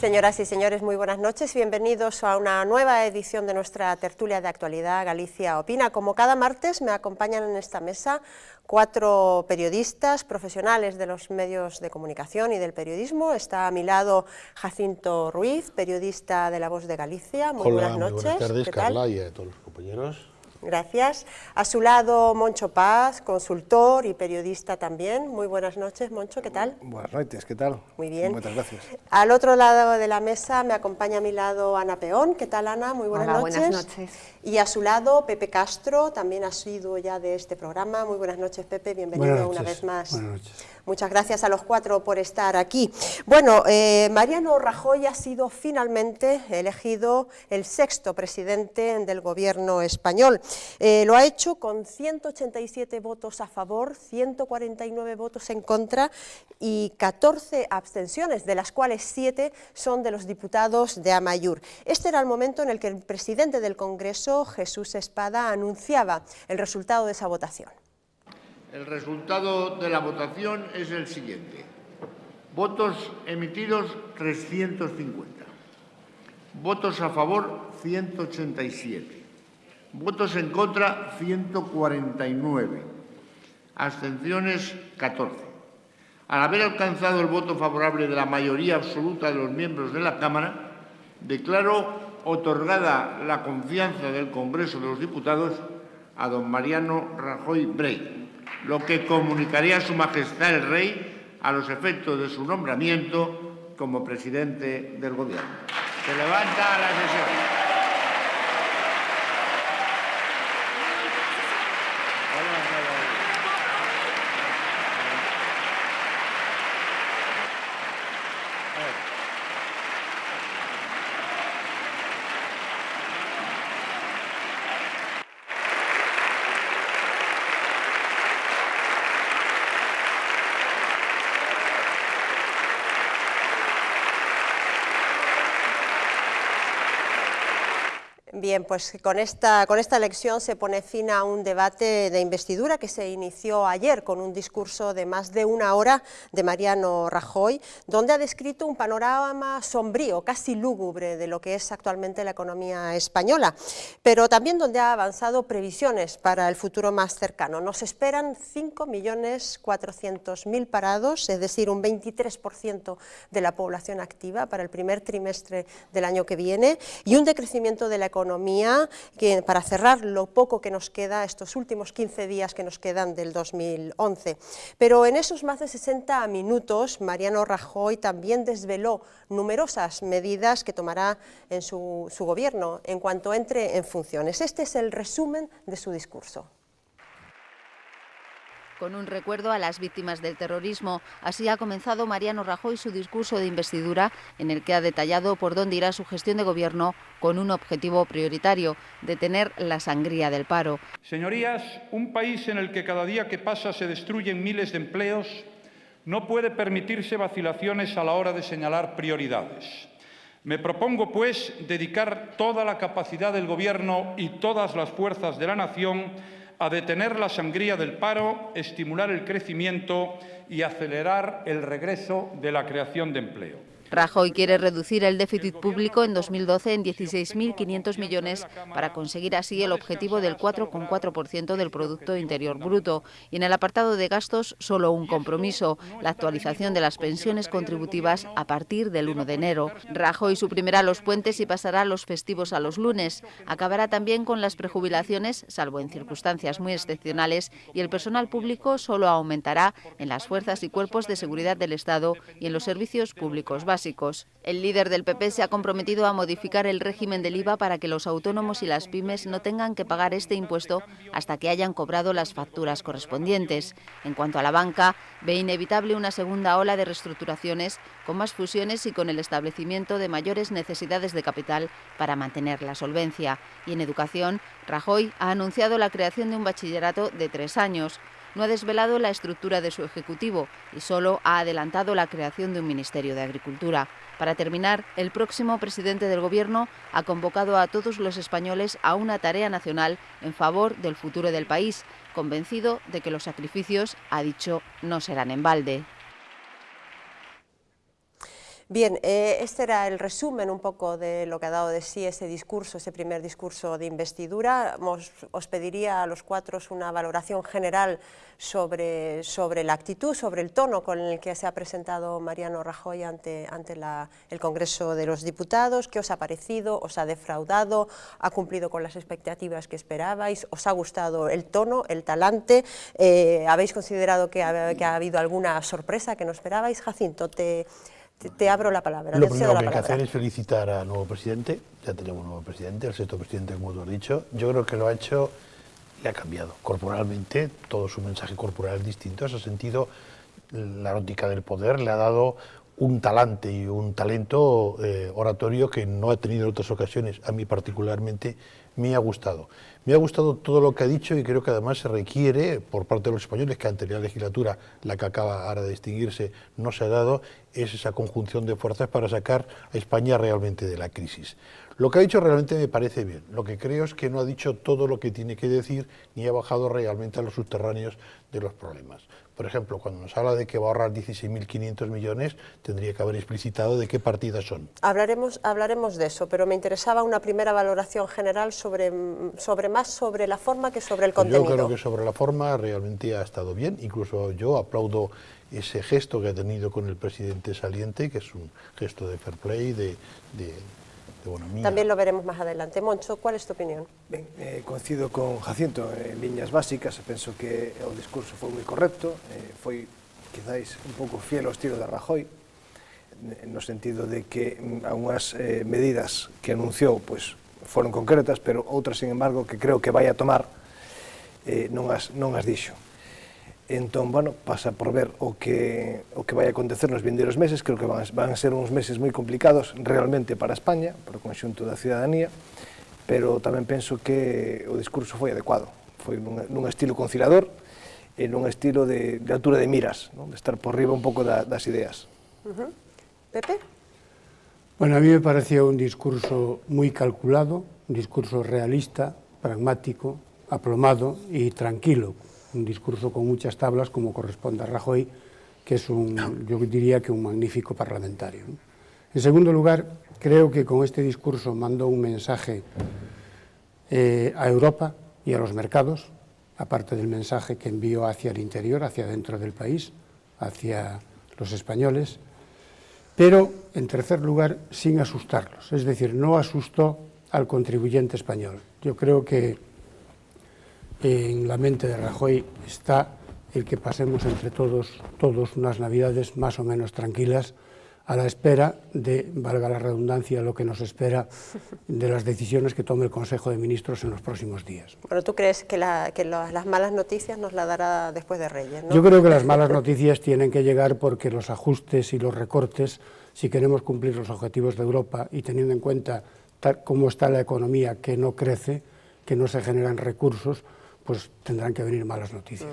Señoras y señores, muy buenas noches. Bienvenidos a una nueva edición de nuestra tertulia de actualidad Galicia Opina. Como cada martes me acompañan en esta mesa 4 periodistas profesionales de los medios de comunicación y del periodismo. Está a mi lado Jacinto Ruiz, periodista de La Voz de Galicia. Muy buenas noches. Muy buenas tardes, ¿Qué tal? Carla, y a todos los compañeros. Gracias. A su lado, Moncho Paz, consultor y periodista también. Muy buenas noches, Moncho, ¿qué tal? Buenas noches, ¿qué tal? Muy bien. Muchas gracias. Al otro lado de la mesa me acompaña a mi lado Ana Peón. ¿Qué tal, Ana? Muy buenas noches. Buenas noches. Y a su lado, Pepe Castro, también ha sido ya de este programa. Muy buenas noches, Pepe, bienvenido una vez más. Buenas noches. Muchas gracias a los 4 por estar aquí. Bueno, Mariano Rajoy ha sido finalmente elegido el 6º presidente del gobierno español. Lo ha hecho con 187 votos a favor, 149 votos en contra y 14 abstenciones, de las cuales 7 son de los diputados de Amaiur. Este era el momento en el que el presidente del Congreso, Jesús Espada, anunciaba el resultado de esa votación. El resultado de la votación es el siguiente. Votos emitidos 350. Votos a favor 187. Votos en contra 149. Abstenciones 14. Al haber alcanzado el voto favorable de la mayoría absoluta de los miembros de la Cámara, declaro otorgada la confianza del Congreso de los Diputados a don Mariano Rajoy Brey, lo que comunicaré a Su Majestad el Rey a los efectos de su nombramiento como presidente del Gobierno. Se levanta la sesión. Bien, pues con esta elección se pone fin a un debate de investidura que se inició ayer con un discurso de más de 1 hora de Mariano Rajoy, donde ha descrito un panorama sombrío, casi lúgubre, de lo que es actualmente la economía española, pero también donde ha avanzado previsiones para el futuro más cercano. Nos esperan 5.400.000 parados, es decir, un 23% de la población activa para el primer trimestre del año que viene, y un decrecimiento de la economía que, para cerrar lo poco que nos queda, estos últimos 15 días que nos quedan del 2011. Pero en esos más de 60 minutos, Mariano Rajoy también desveló numerosas medidas que tomará en su gobierno en cuanto entre en funciones. Este es el resumen de su discurso. Con un recuerdo a las víctimas del terrorismo, así ha comenzado Mariano Rajoy su discurso de investidura, en el que ha detallado por dónde irá su gestión de gobierno con un objetivo prioritario: detener la sangría del paro. Señorías, un país en el que cada día que pasa se destruyen miles de empleos no puede permitirse vacilaciones a la hora de señalar prioridades. Me propongo, pues, dedicar toda la capacidad del Gobierno y todas las fuerzas de la nación a detener la sangría del paro, estimular el crecimiento y acelerar el regreso de la creación de empleo. Rajoy quiere reducir el déficit público en 2012 en 16.500 millones para conseguir así el objetivo del 4,4% del Producto Interior Bruto. Y en el apartado de gastos, solo un compromiso: la actualización de las pensiones contributivas a partir del 1 de enero. Rajoy suprimirá los puentes y pasará los festivos a los lunes. Acabará también con las prejubilaciones, salvo en circunstancias muy excepcionales, y el personal público solo aumentará en las fuerzas y cuerpos de seguridad del Estado y en los servicios públicos básicos. El líder del PP se ha comprometido a modificar el régimen del IVA para que los autónomos y las pymes no tengan que pagar este impuesto hasta que hayan cobrado las facturas correspondientes. En cuanto a la banca, ve inevitable una segunda ola de reestructuraciones, con más fusiones y con el establecimiento de mayores necesidades de capital para mantener la solvencia. Y en educación, Rajoy ha anunciado la creación de un bachillerato de 3 años. No ha desvelado la estructura de su ejecutivo y solo ha adelantado la creación de un Ministerio de Agricultura. Para terminar, el próximo presidente del Gobierno ha convocado a todos los españoles a una tarea nacional en favor del futuro del país, convencido de que los sacrificios, ha dicho, no serán en balde. Bien, este era el resumen un poco de lo que ha dado de sí ese discurso, ese primer discurso de investidura. Os pediría a los cuatro una valoración general sobre la actitud, sobre el tono con el que se ha presentado Mariano Rajoy ante el Congreso de los Diputados. ¿Qué os ha parecido? ¿Os ha defraudado? ¿Ha cumplido con las expectativas que esperabais? ¿Os ha gustado el tono, el talante? ¿Habéis considerado que ha habido alguna sorpresa que no esperabais? Jacinto, te abro la palabra. Lo primero que hay que hacer es felicitar al nuevo presidente. Ya tenemos un nuevo presidente, el sexto presidente, como tú has dicho. Yo creo que lo ha hecho, le ha cambiado corporalmente, todo su mensaje corporal es distinto. En ese sentido, la erótica del poder le ha dado un talante y un talento oratorio que no ha tenido en otras ocasiones. A mí particularmente me ha gustado. Me ha gustado todo lo que ha dicho y creo que además se requiere por parte de los españoles, que anterior legislatura, la que acaba ahora de distinguirse, no se ha dado, es esa conjunción de fuerzas para sacar a España realmente de la crisis. Lo que ha dicho realmente me parece bien. Lo que creo es que no ha dicho todo lo que tiene que decir ni ha bajado realmente a los subterráneos de los problemas. Por ejemplo, cuando nos habla de que va a ahorrar 16.500 millones, tendría que haber explicitado de qué partidas son. Hablaremos de eso, pero me interesaba una primera valoración general más sobre la forma que sobre el contenido. Yo creo que sobre la forma realmente ha estado bien, incluso yo aplaudo ese gesto que ha tenido con el presidente saliente, que es un gesto de fair play, de bonomía. También lo veremos más adelante. Moncho, ¿cuál es tu opinión? Ben, coincido con Jacinto en liñas básicas, penso que o discurso foi moi correcto, foi quizáis un pouco fiel ao estilo de Rajoy, no sentido de que algunhas medidas que anunciou pois, foron concretas, pero outras, sin embargo, que creo que vai a tomar non as dixo. Entón, bueno, pasa por ver o que vai acontecer nos vindeiros meses. Creo que van a ser uns meses moi complicados realmente para España, para o conxunto da ciudadanía, pero tamén penso que o discurso foi adecuado. Foi nun estilo conciliador e nun estilo de altura de miras, non? De estar por riba un pouco das ideas. Pepe? Bueno, a mí me pareció un discurso muy calculado, un discurso realista, pragmático, aplomado y tranquilo. Un discurso con muchas tablas, como corresponde a Rajoy, que es yo diría que un magnífico parlamentario. En segundo lugar, creo que con este discurso mandó un mensaje a Europa y a los mercados, aparte del mensaje que envió hacia el interior, hacia dentro del país, hacia los españoles, pero, en tercer lugar, sin asustarlos. Es decir, no asustó al contribuyente español. Yo creo que en la mente de Rajoy está el que pasemos entre todos unas Navidades más o menos tranquilas, a la espera de, valga la redundancia, lo que nos espera de las decisiones que tome el Consejo de Ministros en los próximos días. Bueno, ¿tú crees que las malas noticias nos las dará después de Reyes, ¿no? Yo creo que las malas noticias tienen que llegar porque los ajustes y los recortes, si queremos cumplir los objetivos de Europa y teniendo en cuenta cómo está la economía, que no crece, que no se generan recursos, pues tendrán que venir malas noticias.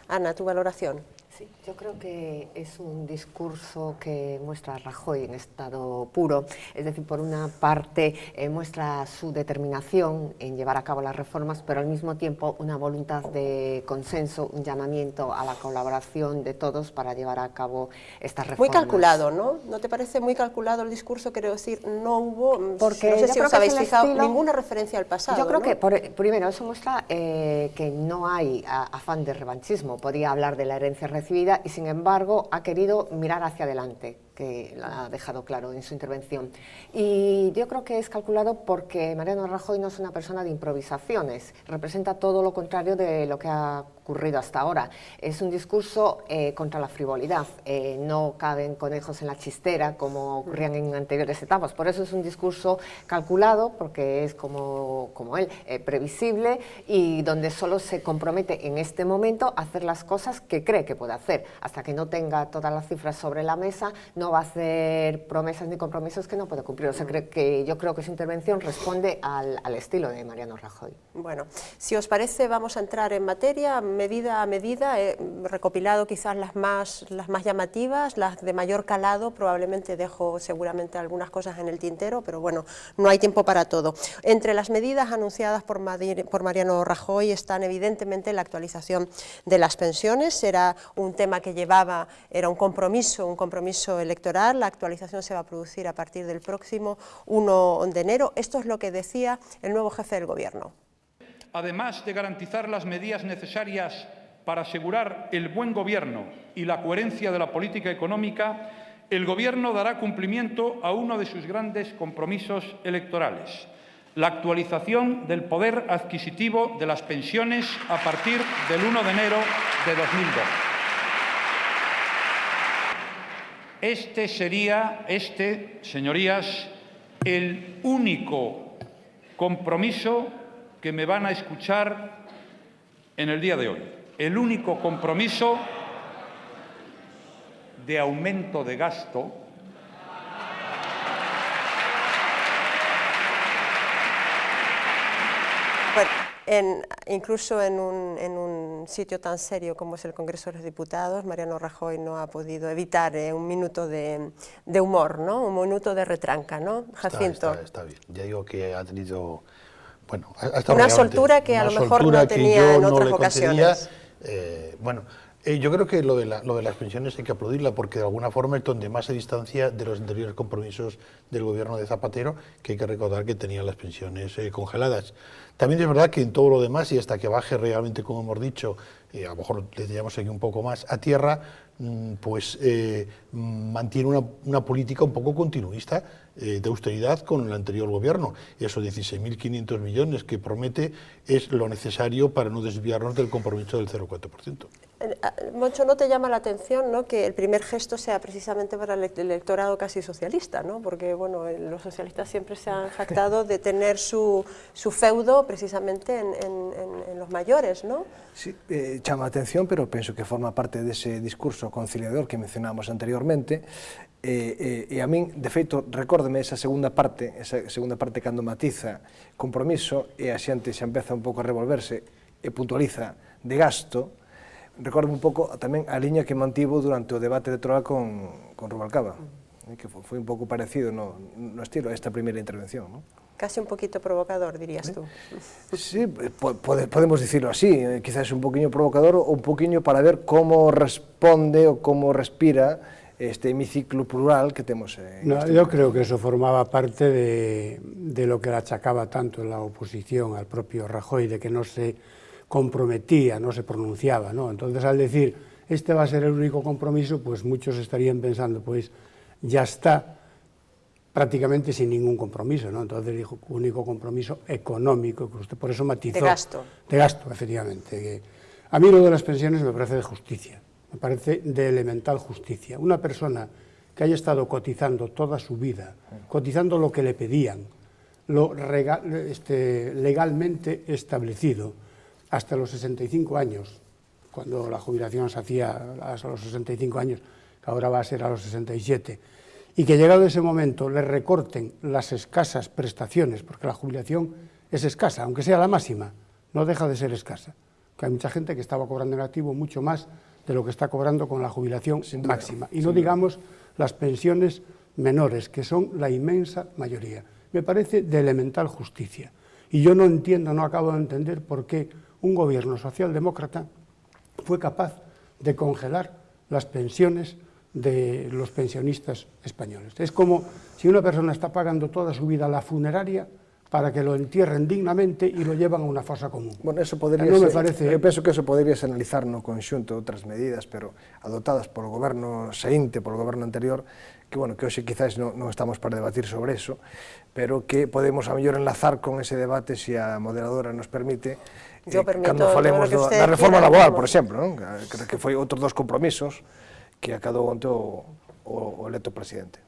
Ana, ¿tu valoración? Sí, yo creo que es un discurso que muestra a Rajoy en estado puro, es decir, por una parte muestra su determinación en llevar a cabo las reformas, pero al mismo tiempo una voluntad de consenso, un llamamiento a la colaboración de todos para llevar a cabo estas reformas. Muy calculado, ¿no? ¿No te parece muy calculado el discurso? Quiero decir, no hubo, porque no sé si os habéis fijado, estilo, ninguna referencia al pasado. Yo creo, ¿no? que, primero, eso muestra que no hay afán de revanchismo. Podía hablar de la herencia recibida y, sin embargo, ha querido mirar hacia adelante, que lo ha dejado claro en su intervención. Y yo creo que es calculado porque Mariano Rajoy no es una persona de improvisaciones, representa todo lo contrario de lo que ha ocurrido hasta ahora. Es un discurso contra la frivolidad, no caben conejos en la chistera como ocurrían en anteriores etapas, por eso es un discurso calculado, porque es como él, previsible y donde solo se compromete en este momento a hacer las cosas que cree que puede hacer. Hasta que no tenga todas las cifras sobre la mesa, no va a hacer promesas ni compromisos que no puede cumplir. O sea, yo creo que su intervención responde al estilo de Mariano Rajoy. Bueno, si os parece, vamos a entrar en materia. medida a medida, he recopilado quizás las más llamativas, las de mayor calado, probablemente dejo seguramente algunas cosas en el tintero, pero bueno, no hay tiempo para todo. Entre las medidas anunciadas por Mariano Rajoy están evidentemente la actualización de las pensiones, era un tema que era un compromiso electoral, la actualización se va a producir a partir del próximo 1 de enero. Esto es lo que decía el nuevo jefe del Gobierno. Además de garantizar las medidas necesarias para asegurar el buen gobierno y la coherencia de la política económica, el Gobierno dará cumplimiento a uno de sus grandes compromisos electorales: la actualización del poder adquisitivo de las pensiones a partir del 1 de enero de 2012. Este sería, señorías, el único compromiso que me van a escuchar en el día de hoy. El único compromiso de aumento de gasto incluso en un sitio tan serio como es el Congreso de los Diputados, Mariano Rajoy no ha podido evitar un minuto de humor, ¿no? Un minuto de retranca, ¿no, Jacinto? Está bien. Ya digo que ha tenido... Bueno, una soltura que a lo mejor no tenía en otras ocasiones. Yo creo que lo de las pensiones hay que aplaudirla porque de alguna forma es donde más se distancia de los anteriores compromisos del gobierno de Zapatero, que hay que recordar que tenía las pensiones congeladas. También es verdad que en todo lo demás, y hasta que baje realmente, como hemos dicho, a lo mejor le teníamos aquí un poco más a tierra, pues mantiene una política un poco continuista de austeridad con el anterior gobierno. Esos 16.500 millones que promete es lo necesario para no desviarnos del compromiso del 0,4%. Moncho, ¿no te llama la atención, ¿no?, que el primer gesto sea precisamente para el electorado casi socialista, ¿no? Porque bueno, los socialistas siempre se han jactado de tener su feudo precisamente en los mayores, ¿no? Sí, llama la atención, pero pienso que forma parte dese discurso conciliador que mencionábamos anteriormente. E a min, de feito, recórdame esa segunda parte cando matiza compromiso e a xente xa empeza un pouco a revolverse e puntualiza de gasto. Recordo un pouco tamén a liña que mantivo durante o debate electoral con Rubalcaba, que foi un pouco parecido no estilo a esta primeira intervención, ¿no? Casi un poquito provocador, dirías tú. Sí, podemos dicirlo así, quizás un poquinho provocador ou un poquinho para ver como responde ou como respira este hemiciclo plural que temos. Yo creo que eso formaba parte de lo que le achacaba tanto la oposición al propio Rajoy, de que no se comprometía, no se pronunciaba, ¿no? Entonces, al decir, este va a ser el único compromiso, pues muchos estarían pensando, pues ya está prácticamente sin ningún compromiso, ¿no? Entonces dijo, único compromiso económico, que usted por eso matizó. De gasto. De gasto, efectivamente. A mí lo de las pensiones me parece de justicia, me parece de elemental justicia. Una persona que haya estado cotizando toda su vida, cotizando lo que le pedían, lo legalmente establecido, hasta los 65 años, cuando la jubilación se hacía a los 65 años, que ahora va a ser a los 67, y que llegado ese momento le recorten las escasas prestaciones, porque la jubilación es escasa, aunque sea la máxima, no deja de ser escasa, que hay mucha gente que estaba cobrando en activo mucho más de lo que está cobrando con la jubilación máxima, y no digamos las pensiones menores, que son la inmensa mayoría. Me parece de elemental justicia, y yo no entiendo, no acabo de entender por qué un gobierno socialdemócrata fue capaz de congelar las pensiones de los pensionistas españoles. Es como si una persona está pagando toda su vida la funeraria para que lo entierren dignamente y lo llevan a una fosa común. Bueno, eso podría no ser, me parece... Eu penso que eso poderíase analizar no conxunto de outras medidas, pero adoptadas polo goberno saínte, polo goberno anterior, que, bueno, que hoxe quizás non estamos para debatir sobre eso, pero que podemos a mellor enlazar con ese debate se a moderadora nos permite, cando falemos da reforma laboral, por exemplo, non? Que foi outros dos compromisos que acadou onte o o electo presidente.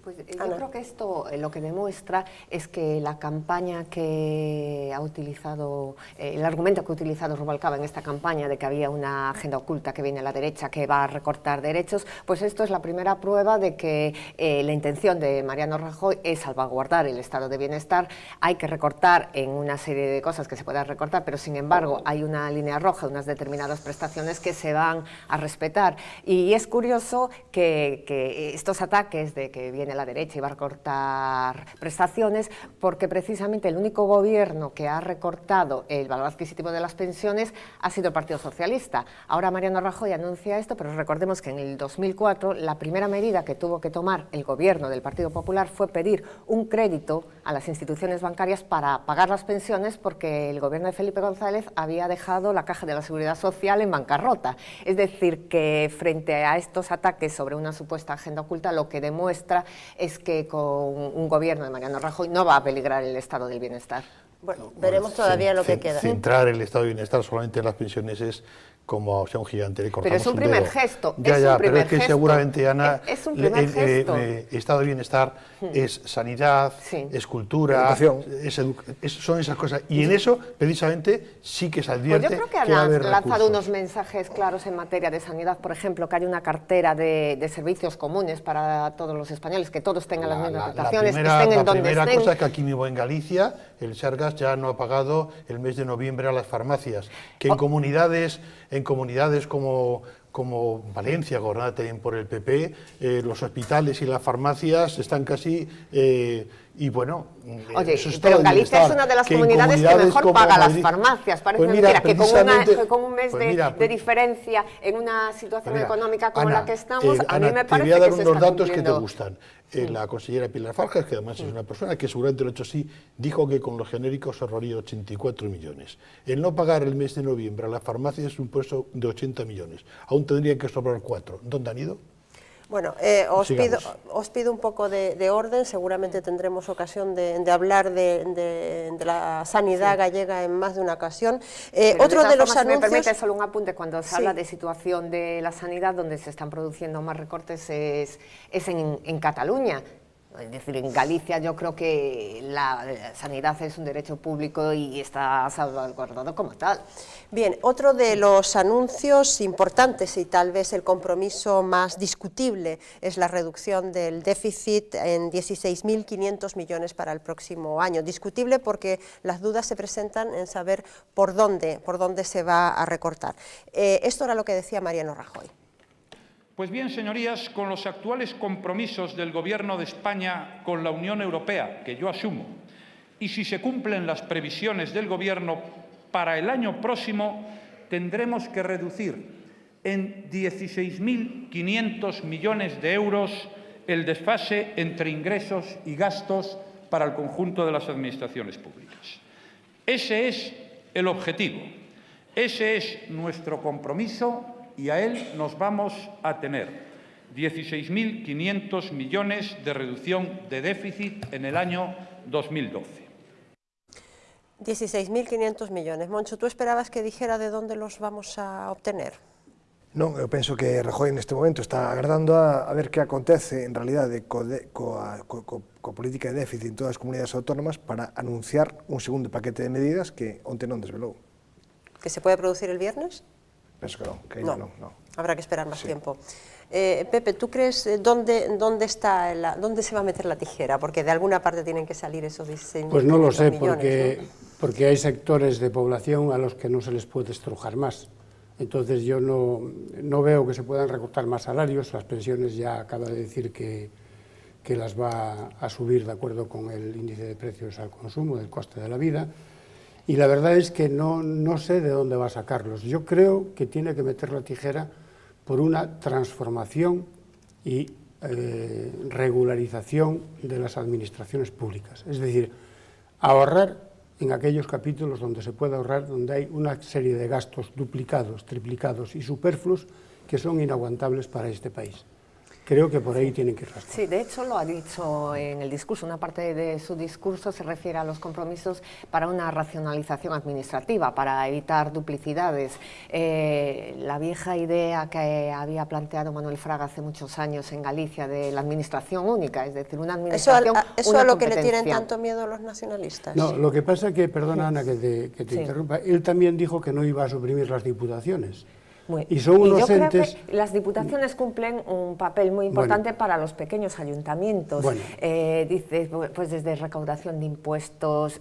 Pues yo creo que esto lo que demuestra es que la campaña que ha utilizado, el argumento que ha utilizado Rubalcaba en esta campaña de que había una agenda oculta que viene a la derecha que va a recortar derechos, pues esto es la primera prueba de que la intención de Mariano Rajoy es salvaguardar el estado de bienestar. Hay que recortar en una serie de cosas que se puedan recortar, pero sin embargo hay una línea roja, unas determinadas prestaciones que se van a respetar. Y es curioso que estos ataques de que viene la derecha y va a recortar prestaciones, porque precisamente el único gobierno que ha recortado el valor adquisitivo de las pensiones ha sido el Partido Socialista. Ahora Mariano Rajoy anuncia esto, pero recordemos que en el 2004 la primera medida que tuvo que tomar el gobierno del Partido Popular fue pedir un crédito a las instituciones bancarias para pagar las pensiones, porque el gobierno de Felipe González había dejado la Caja de la Seguridad Social en bancarrota. Es decir, que frente a estos ataques sobre una supuesta agenda oculta, lo que demuestra es que con un gobierno de Mariano Rajoy no va a peligrar el estado del bienestar. Bueno, veremos todavía lo que queda. Centrar el estado de bienestar solamente en las pensiones es como sea un gigante le cortamos pero es un primer dedo. gesto. Pero es que seguramente, Ana, es un primer gesto. Estado de bienestar es sanidad, es cultura, son esas cosas. Y en eso, precisamente, sí que se advierte pues yo creo que va a haber han lanzado recursos. unos mensajes claros en materia de sanidad, por ejemplo, que hay una cartera de servicios comunes para todos los españoles, que todos tengan las mismas prestaciones, estén en donde estén. La primera cosa es que aquí mismo en Galicia, el Sergas ya no ha pagado el mes de noviembre a las farmacias, que en comunidades como Valencia, gobernada también por el PP, los hospitales y las farmacias están casi... y bueno, oye, eso es pero todo Galicia es una de las comunidades que mejor paga las farmacias. Parece mentira que con un mes de diferencia en una situación económica como la que estamos, a mí me parece que se está cumpliendo. Te voy a dar unos datos que te gustan. La consellera Pilar Farjas, que además es una persona que seguramente lo ha hecho así, dijo que con los genéricos ahorraría 84 millones. El no pagar el mes de noviembre a las farmacias es un puesto de 80 millones. Aún tendrían que sobrar 4. ¿Dónde han ido? Bueno, os pido un poco de orden, seguramente tendremos ocasión de hablar de la sanidad gallega en más de una ocasión. Otro de los anuncios... Me permite solo un apunte, cuando se habla de situación de la sanidad, donde se están produciendo más recortes es en Cataluña. Es decir, en Galicia yo creo que la sanidad es un derecho público y está salvaguardado como tal. Bien, otro de los anuncios importantes y tal vez el compromiso más discutible es la reducción del déficit en 16.500 millones para el próximo año. Discutible porque las dudas se presentan en saber por dónde se va a recortar. Esto era lo que decía Mariano Rajoy. Pues bien, señorías, con los actuales compromisos del Gobierno de España con la Unión Europea, que yo asumo, y si se cumplen las previsiones del Gobierno, para el año próximo tendremos que reducir en 16.500 millones de euros el desfase entre ingresos y gastos para el conjunto de las administraciones públicas. Ese es el objetivo, ese es nuestro compromiso y a él nos vamos a tener. 16.500 millones de reducción de déficit en el año 2012. 16.500 millones. Moncho, ¿tú esperabas que dijera de dónde los vamos a obtener? Non, eu penso que Rajoy neste momento está agardando a ver que acontece en realidade coa política de déficit en todas as comunidades autónomas para anunciar un segundo paquete de medidas que onte non desvelou. ¿Que se puede producir el viernes? Penso que non, que ainda non. Habrá que esperar más tiempo. Pepe, ¿tú crees dónde se va a meter la tijera? Porque de alguna parte tienen que salir esos 16 millones. Pues no lo sé, porque hay sectores de población a los que no se les puede estrujar más. Entonces yo no veo que se puedan recortar más salarios. Las pensiones ya acaba de decir que las va a subir de acuerdo con el índice de precios al consumo, del coste de la vida. Y la verdad es que no sé de dónde va a sacarlos. Yo creo que tiene que meter la tijera por una transformación y regularización de las administraciones públicas. Es decir, ahorrar en aquellos capítulos donde se puede ahorrar, donde hay una serie de gastos duplicados, triplicados y superfluos que son inaguantables para este país. Creo que por ahí tienen que ir las cosas. Sí, de hecho lo ha dicho en el discurso, una parte de su discurso se refiere a los compromisos para una racionalización administrativa, para evitar duplicidades. La vieja idea que había planteado Manuel Fraga hace muchos años en Galicia de la administración única, es decir, una administración, ¿Eso una a lo que le competencia. tienen tanto miedo los nacionalistas? No, lo que pasa es que, perdona Ana que te Sí. interrumpa, él también dijo que no iba a suprimir las diputaciones. Muy- Y son unos yo creo entes... que las diputaciones cumplen un papel muy importante para los pequeños ayuntamientos. Bueno. Dice, pues desde recaudación de impuestos,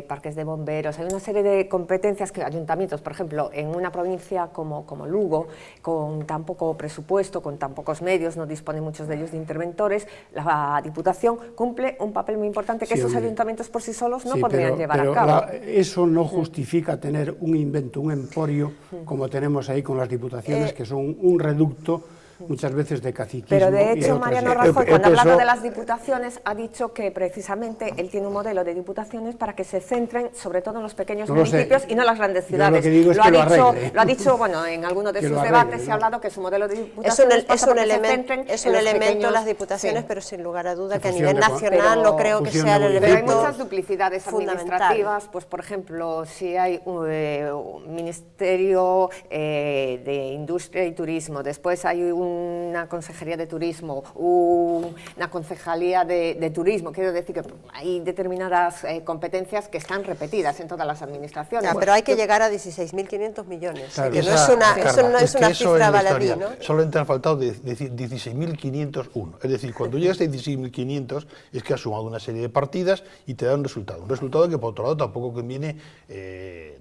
parques de bomberos, hay una serie de competencias que ayuntamientos, por ejemplo, en una provincia como Lugo, con tan poco presupuesto, con tan pocos medios, no disponen muchos de ellos de interventores, la Diputación cumple un papel muy importante que Sí, esos hombre. ayuntamientos por sí solos no Sí, podrían llevar a cabo. Eso no justifica tener un invento, un emporio, como tenemos ahí con las diputaciones, que son un reducto muchas veces de caciquismo. Pero de y de hecho, otras Mariano cosas. Rajoy, cuando hablando de las diputaciones, ha dicho que precisamente él tiene un modelo de diputaciones para que se centren sobre todo en los pequeños No lo sé. municipios y no en las grandes Yo ciudades. lo que digo es que lo arregle. Lo ha dicho, bueno, en alguno de Que sus lo arregle, debates se ¿no? ha hablado que su modelo de diputaciones Es pasa un porque se elemento, centren es en un los elemento pequeños- las diputaciones, sí. pero sin lugar a duda Que que a fusión nivel de- nacional pero- no creo que fusión sea el de Pero hay elemento muchas duplicidades fundamental. administrativas, pues por ejemplo, si hay un Ministerio de Industria y Turismo, después hay una Consejería de Turismo, una Concejalía de Turismo, quiero decir que hay determinadas competencias que están repetidas en todas las administraciones. Ya, pero hay que llegar a 16.500 millones, Claro. que no Esa, es una, Carla, eso no es que una eso cifra es la baladí, historia. ¿no? Solamente han faltado decir 16.501. Es decir, cuando llegas a 16.500 es que has sumado una serie de partidas y te da un resultado. Un resultado que, por otro lado, tampoco conviene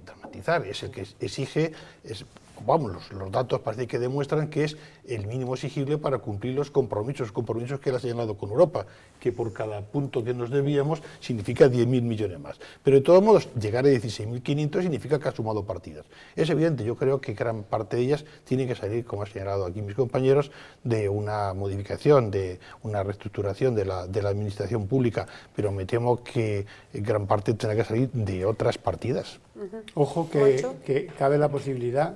dramatizar. Es el que exige... Vamos, los datos parece que demuestran que es el mínimo exigible para cumplir los compromisos que él ha señalado con Europa, que por cada punto que nos debíamos significa 10.000 millones más. Pero de todos modos, llegar a 16.500 significa que ha sumado partidas. Es evidente, yo creo que gran parte de ellas tienen que salir, como han señalado aquí mis compañeros, de una modificación, de una reestructuración de la administración pública, pero me temo que gran parte tendrá que salir de otras partidas. Ojo que cabe la posibilidad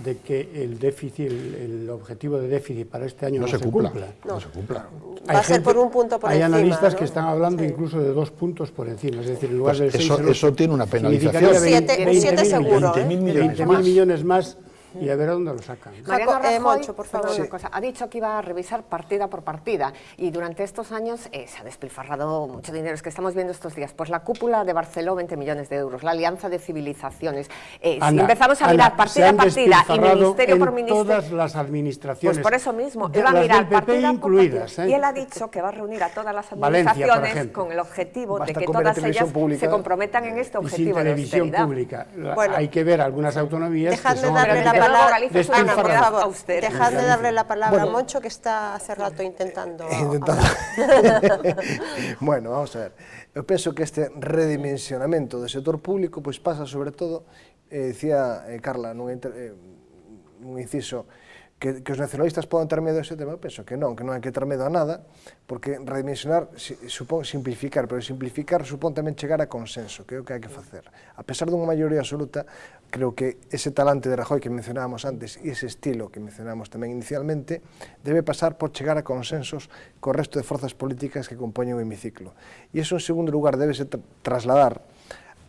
de que el déficit, el objetivo de déficit para este año no se cumpla. No se cumpla. Va a ser por un punto por hay encima, analistas ¿no? que están hablando Sí. incluso de 2 puntos por encima, es decir, en lugar Pues del 6, eso tiene una penalización. Un 7 seguro, 20.000 millones 20.000 más. millones más y a ver a dónde lo sacan. Mariano Jaco- Rajoy, Moncho, por favor. perdón, una cosa, ha dicho que iba a revisar partida por partida y durante estos años se ha despilfarrado mucho dinero. Es que estamos viendo estos días, pues la cúpula de Barceló, 20 millones de euros, la Alianza de Civilizaciones. Si Ana, empezamos a Ana, mirar se partida han a partida y despilfarrado ministerio por en ministerio, todas las administraciones, pues por eso mismo, de iba a las mirar del PP partida incluidas, por partida. ¿eh? Y él ha dicho que va a reunir a todas las Valencia, por administraciones ejemplo. con el objetivo Basta de que con ver todas televisión ellas pública se comprometan en este y sin objetivo de televisión austeridad. pública. Bueno, hay que ver algunas autonomías que Dejadme son darle la Pero desde luego palabra, Galicia es una Ana, por comunidad favor, austera. dejadme darle la palabra Bueno. a Moncho, que está hace rato intentando Intentando. Bueno, vamos a ver. Eu penso que este redimensionamento do sector público pois pasa sobre todo, decía Carla nun inciso, que os nacionalistas poden ter medo a ese tema. Eu penso que non hai que ter medo a nada, porque redimensionar supón simplificar, pero simplificar supón tamén chegar a consenso, que é o que hai que facer. A pesar dunha maioría absoluta, creo que ese talante de Rajoy que mencionábamos antes e ese estilo que mencionábamos tamén inicialmente debe pasar por chegar a consensos co resto de forzas políticas que compoñen o hemiciclo. E iso, en segundo lugar, debe trasladar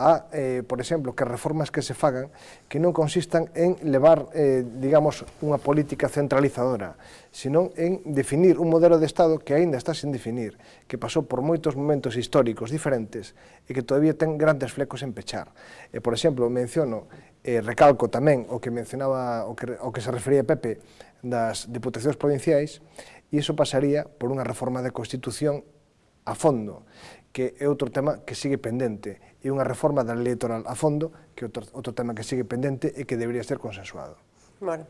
a, por exemplo, que reformas que se fagan que non consistan en levar, digamos, unha política centralizadora, senón en definir un modelo de Estado que aínda está sin definir, que pasou por moitos momentos históricos diferentes e que todavía ten grandes flecos en pechar. Por exemplo, menciono, recalco tamén o que mencionaba, o que se refería Pepe das diputacións provinciais, e iso pasaría por unha reforma de Constitución a fondo, que é outro tema que sigue pendente, e unha reforma da lei electoral a fondo, que é outro tema que sigue pendente e que debería ser consensuado. Bueno,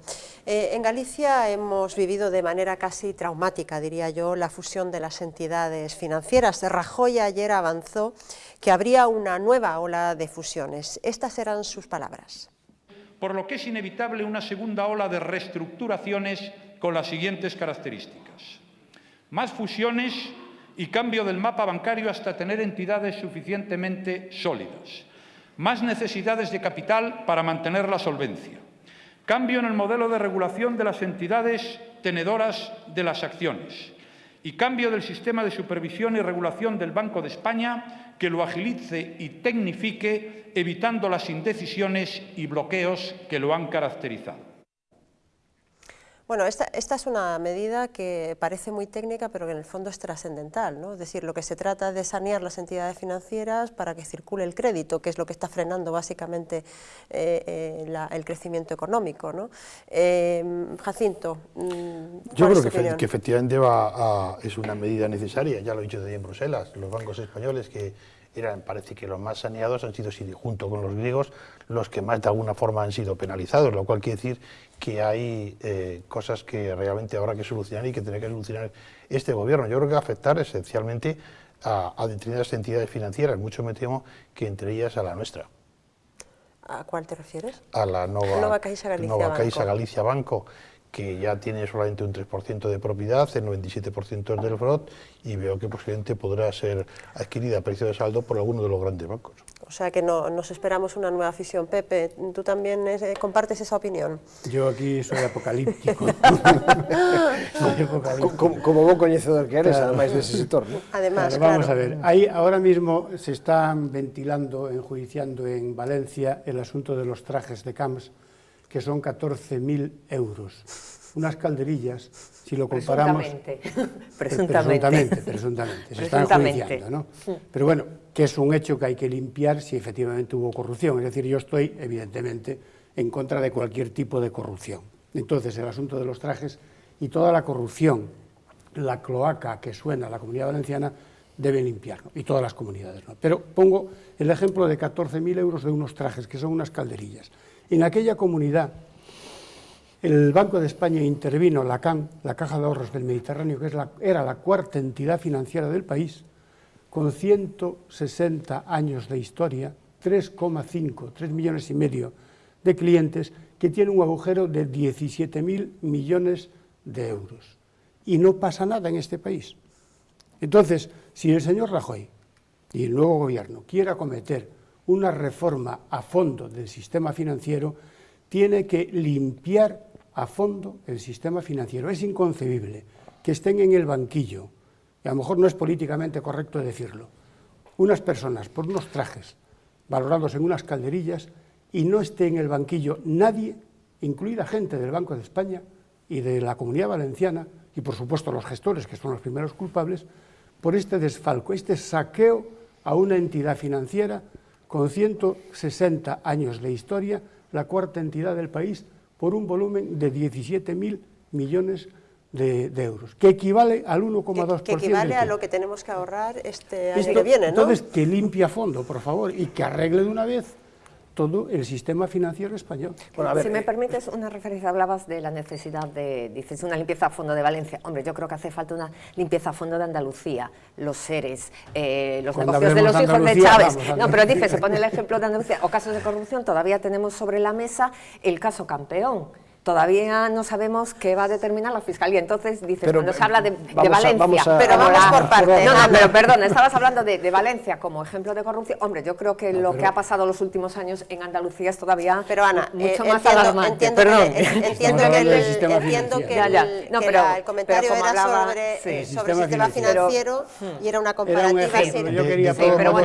en Galicia hemos vivido de manera casi traumática, diría yo, la fusión de las entidades financieras. Rajoy ayer avanzó que habría una nueva ola de fusiones. Estas eran sus palabras. Por lo que es inevitable una segunda ola de reestructuraciones con las siguientes características. Más fusiones y cambio del mapa bancario hasta tener entidades suficientemente sólidas. Más necesidades de capital para mantener la solvencia. cambio en el modelo de regulación de las entidades tenedoras de las acciones y cambio del sistema de supervisión y regulación del Banco de España que lo agilice y tecnifique, evitando las indecisiones y bloqueos que lo han caracterizado. Bueno, esta es una medida que parece muy técnica, pero que en el fondo es trascendental, ¿no? Es decir, lo que se trata es de sanear las entidades financieras para que circule el crédito, que es lo que está frenando básicamente el crecimiento económico, ¿no? Jacinto, yo ¿cuál creo es tu opinión? que efectivamente es una medida necesaria, ya lo he dicho también en Bruselas, los bancos españoles que parece que los más saneados han sido, junto con los griegos, los que más de alguna forma han sido penalizados, lo cual quiere decir que hay cosas que realmente habrá que solucionar y que tendrá que solucionar este gobierno. Yo creo que va a afectar esencialmente a determinadas entidades financieras, mucho me temo que entre ellas a la nuestra. ¿A cuál te refieres? A la Nova Caixa Galicia Banco, que ya tiene solamente un 3% de propiedad, el 97% es del FROT, y veo que posiblemente podrá ser adquirida a precio de saldo por alguno de los grandes bancos. O sea que no nos esperamos una nueva fisión. Pepe, ¿tú también compartes esa opinión? Yo aquí soy apocalíptico. Como buen coñecedor que eres, claro, además de ese sector, ¿no? Además, claro, vamos a ver, ahora mismo se están ventilando, enjuiciando en Valencia el asunto de los trajes de camps, que son 14.000 euros. Unas calderillas, si lo comparamos... Presuntamente. Se están enjuiciando, ¿no? Pero bueno, que es un hecho que hay que limpiar si efectivamente hubo corrupción. Es decir, yo estoy, evidentemente, en contra de cualquier tipo de corrupción. Entonces, el asunto de los trajes y toda la corrupción, la cloaca que suena a la Comunidad Valenciana, debe limpiarlo, y todas las comunidades, ¿no? Pero pongo el ejemplo de 14.000 euros de unos trajes, que son unas calderillas. En aquella comunidad, el Banco de España intervino, la CAM, la Caja de Ahorros del Mediterráneo, que era la cuarta entidad financiera del país, con 160 años de historia, 3 millones y medio de clientes, que tiene un agujero de 17.000 millones de euros. Y no pasa nada en este país. Entonces, si el señor Rajoy y el nuevo gobierno quiere acometer una reforma a fondo del sistema financiero, tiene que limpiar a fondo el sistema financiero. Es inconcebible que estén en el banquillo, y a lo mejor no es políticamente correcto decirlo, unas personas por unos trajes valorados en unas calderillas y no esté en el banquillo nadie, incluida gente del Banco de España y de la Comunidad Valenciana, y por supuesto los gestores, que son los primeros culpables, por este desfalco, este saqueo a una entidad financiera con 160 años de historia, la cuarta entidad del país, por un volumen de 17.000 millones de euros, que equivale al 1,2%. Que equivale a lo que tenemos que ahorrar este año que viene, ¿no? Entonces, que limpie a fondo, por favor, y que arregle de una vez todo el sistema financiero español. Bueno, a ver, si me permites una referencia, hablabas de la necesidad de, dices, una limpieza a fondo de Valencia. Hombre, yo creo que hace falta una limpieza a fondo de Andalucía, los seres, los negocios de los hijos de Chávez. No, pero dice, se pone el ejemplo de Andalucía, o casos de corrupción, todavía tenemos sobre la mesa el caso Campeón. Todavía no sabemos qué va a determinar la Fiscalía. Entonces, dices, pero, cuando se habla de Valencia... pero vamos por partes. No, pero perdón, estabas hablando de Valencia como ejemplo de corrupción. Hombre, yo creo que lo que ha pasado los últimos años en Andalucía es todavía mucho más alarmante. Entiendo que el comentario era sobre el sistema financiero y era una comparativa.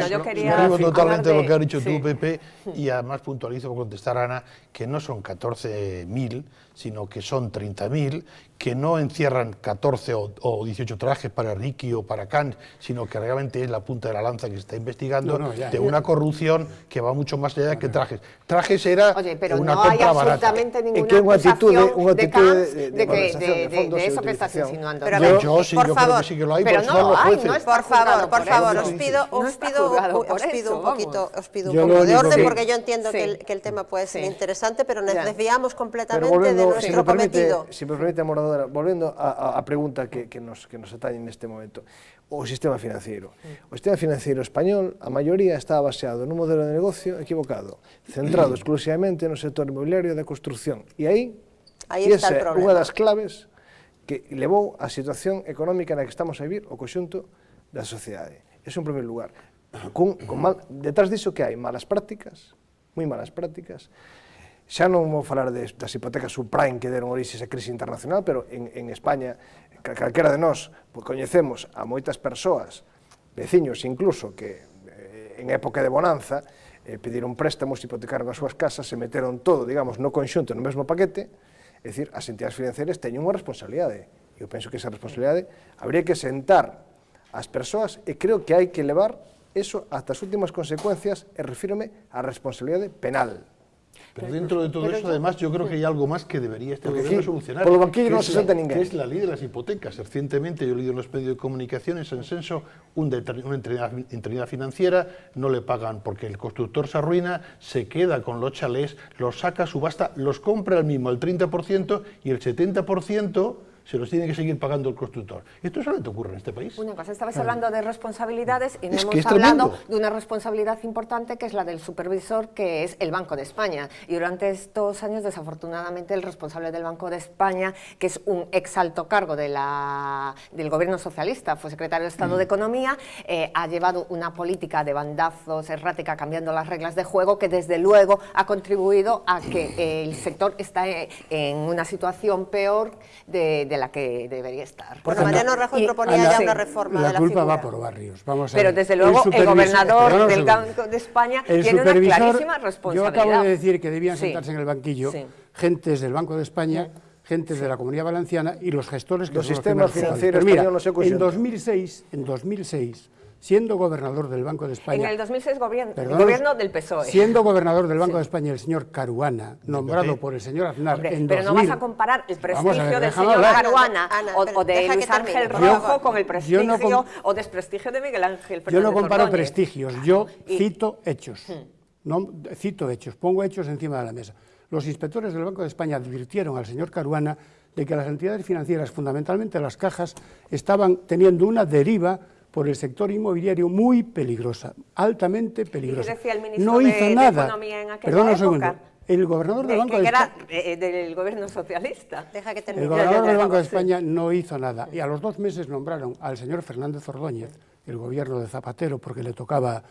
Yo creo totalmente lo que has dicho tú, Pepe, y además puntualizo por contestar a Ana que no son 14.000, sino que son 30.000, que no encierran 14 o 18 trajes para Ricky o para Kant, sino que realmente es la punta de la lanza que se está investigando de una corrupción que va mucho más allá que trajes. Trajes era una compra barata. ¿En qué acusación de Camps de eso que estás insinuando? Pero yo creo que sí que lo hay, pero no hay, por favor, os pido un poco de orden, porque yo entiendo que el tema puede ser interesante, pero nos desviamos completamente de nuestro cometido. Si me permite, Moradora, volvendo a pregunta que nos atañe neste momento, o sistema financiero. O sistema financiero español, a maioría, está baseado nun modelo de negocio equivocado, centrado exclusivamente no sector inmobiliario da construcción. E aí está el problema. Unha das claves que levou a situación económica na que estamos a vivir o conxunto da sociedade. Eso en primeiro lugar. Detrás diso que hai malas prácticas, moi malas prácticas, Xa non vou falar das hipotecas subprime que deron orixe a crise internacional, pero en España, calquera de nós coñecemos a moitas persoas, veciños incluso, que en época de bonanza pediron préstamos, hipotecaron as súas casas, se meteron todo, digamos, no conxunto, no mesmo paquete. É dicir, as entidades financeiras teñen unha responsabilidade. Eu penso que esa responsabilidade habría que sentar as persoas e creo que hai que levar eso hasta as últimas consecuencias e refírome á responsabilidade penal. Pero dentro de todo eso, además, yo creo que hay algo más que debería este gobierno solucionar. Por lo banquillo no se senta ninguén. Que es la ley de las hipotecas. Recientemente, yo he leído en los medios de comunicación, en Senso, una entidad financiera, no le pagan porque el constructor se arruina, se queda con los chalés, los saca, subasta, los compra él mismo al 30% y el 70% se los tiene que seguir pagando el constructor. ¿Esto solamente ocurre en este país? Una cosa, estabais hablando de responsabilidades y no Es que hemos es hablado tremendo. de una responsabilidad importante que es la del supervisor, que es el Banco de España. Y durante estos años, desafortunadamente, el responsable del Banco de España, que es un ex alto cargo del gobierno socialista, fue secretario de Estado de Economía, ha llevado una política de bandazos errática, cambiando las reglas de juego, que desde luego ha contribuido a que el sector está en una situación peor de la que debería estar. Bueno, Mariano Rajoy proponía ya una reforma de la culpa figura. va por barrios. Vamos a Pero ver. desde luego el gobernador del segundo. Banco de España El tiene una supervisor, clarísima responsabilidad. yo acabo de decir que debían Sí. sentarse en el banquillo Sí. gentes del Banco de España, gentes de la Comunidad Valenciana y los gestores que Los son sistemas que más financieros Pero mira, español no se consienten. en 2006, siendo gobernador del Banco de España... En el 2006 Perdón, el gobierno del PSOE. Siendo gobernador del Banco de España el señor Caruana, nombrado por el señor Aznar Hombre, en pero 2000... no vas a comparar el Vamos a ver, prestigio del déjame señor hablar. Caruana Ana, o de deja Luis que Ángel termine. Rojo con el prestigio o desprestigio de Miguel Ángel Fernández Yo no comparo Ordóñez. prestigios, yo Y- cito hechos. No, cito hechos, pongo hechos encima de la mesa. Los inspectores del Banco de España advirtieron al señor Caruana de que las entidades financieras, fundamentalmente las cajas, estaban teniendo una deriva por el sector inmobiliario muy peligrosa, altamente peligrosa. decía el ministro No de hizo nada. Economía en aquella Perdona un época? segundo. El gobernador del Banco de que era España... del gobierno socialista. Deja que El termine. gobernador del Banco de sí. España no hizo nada y a los 2 meses nombraron al señor Fernández Ordóñez, el gobierno de Zapatero, porque le tocaba,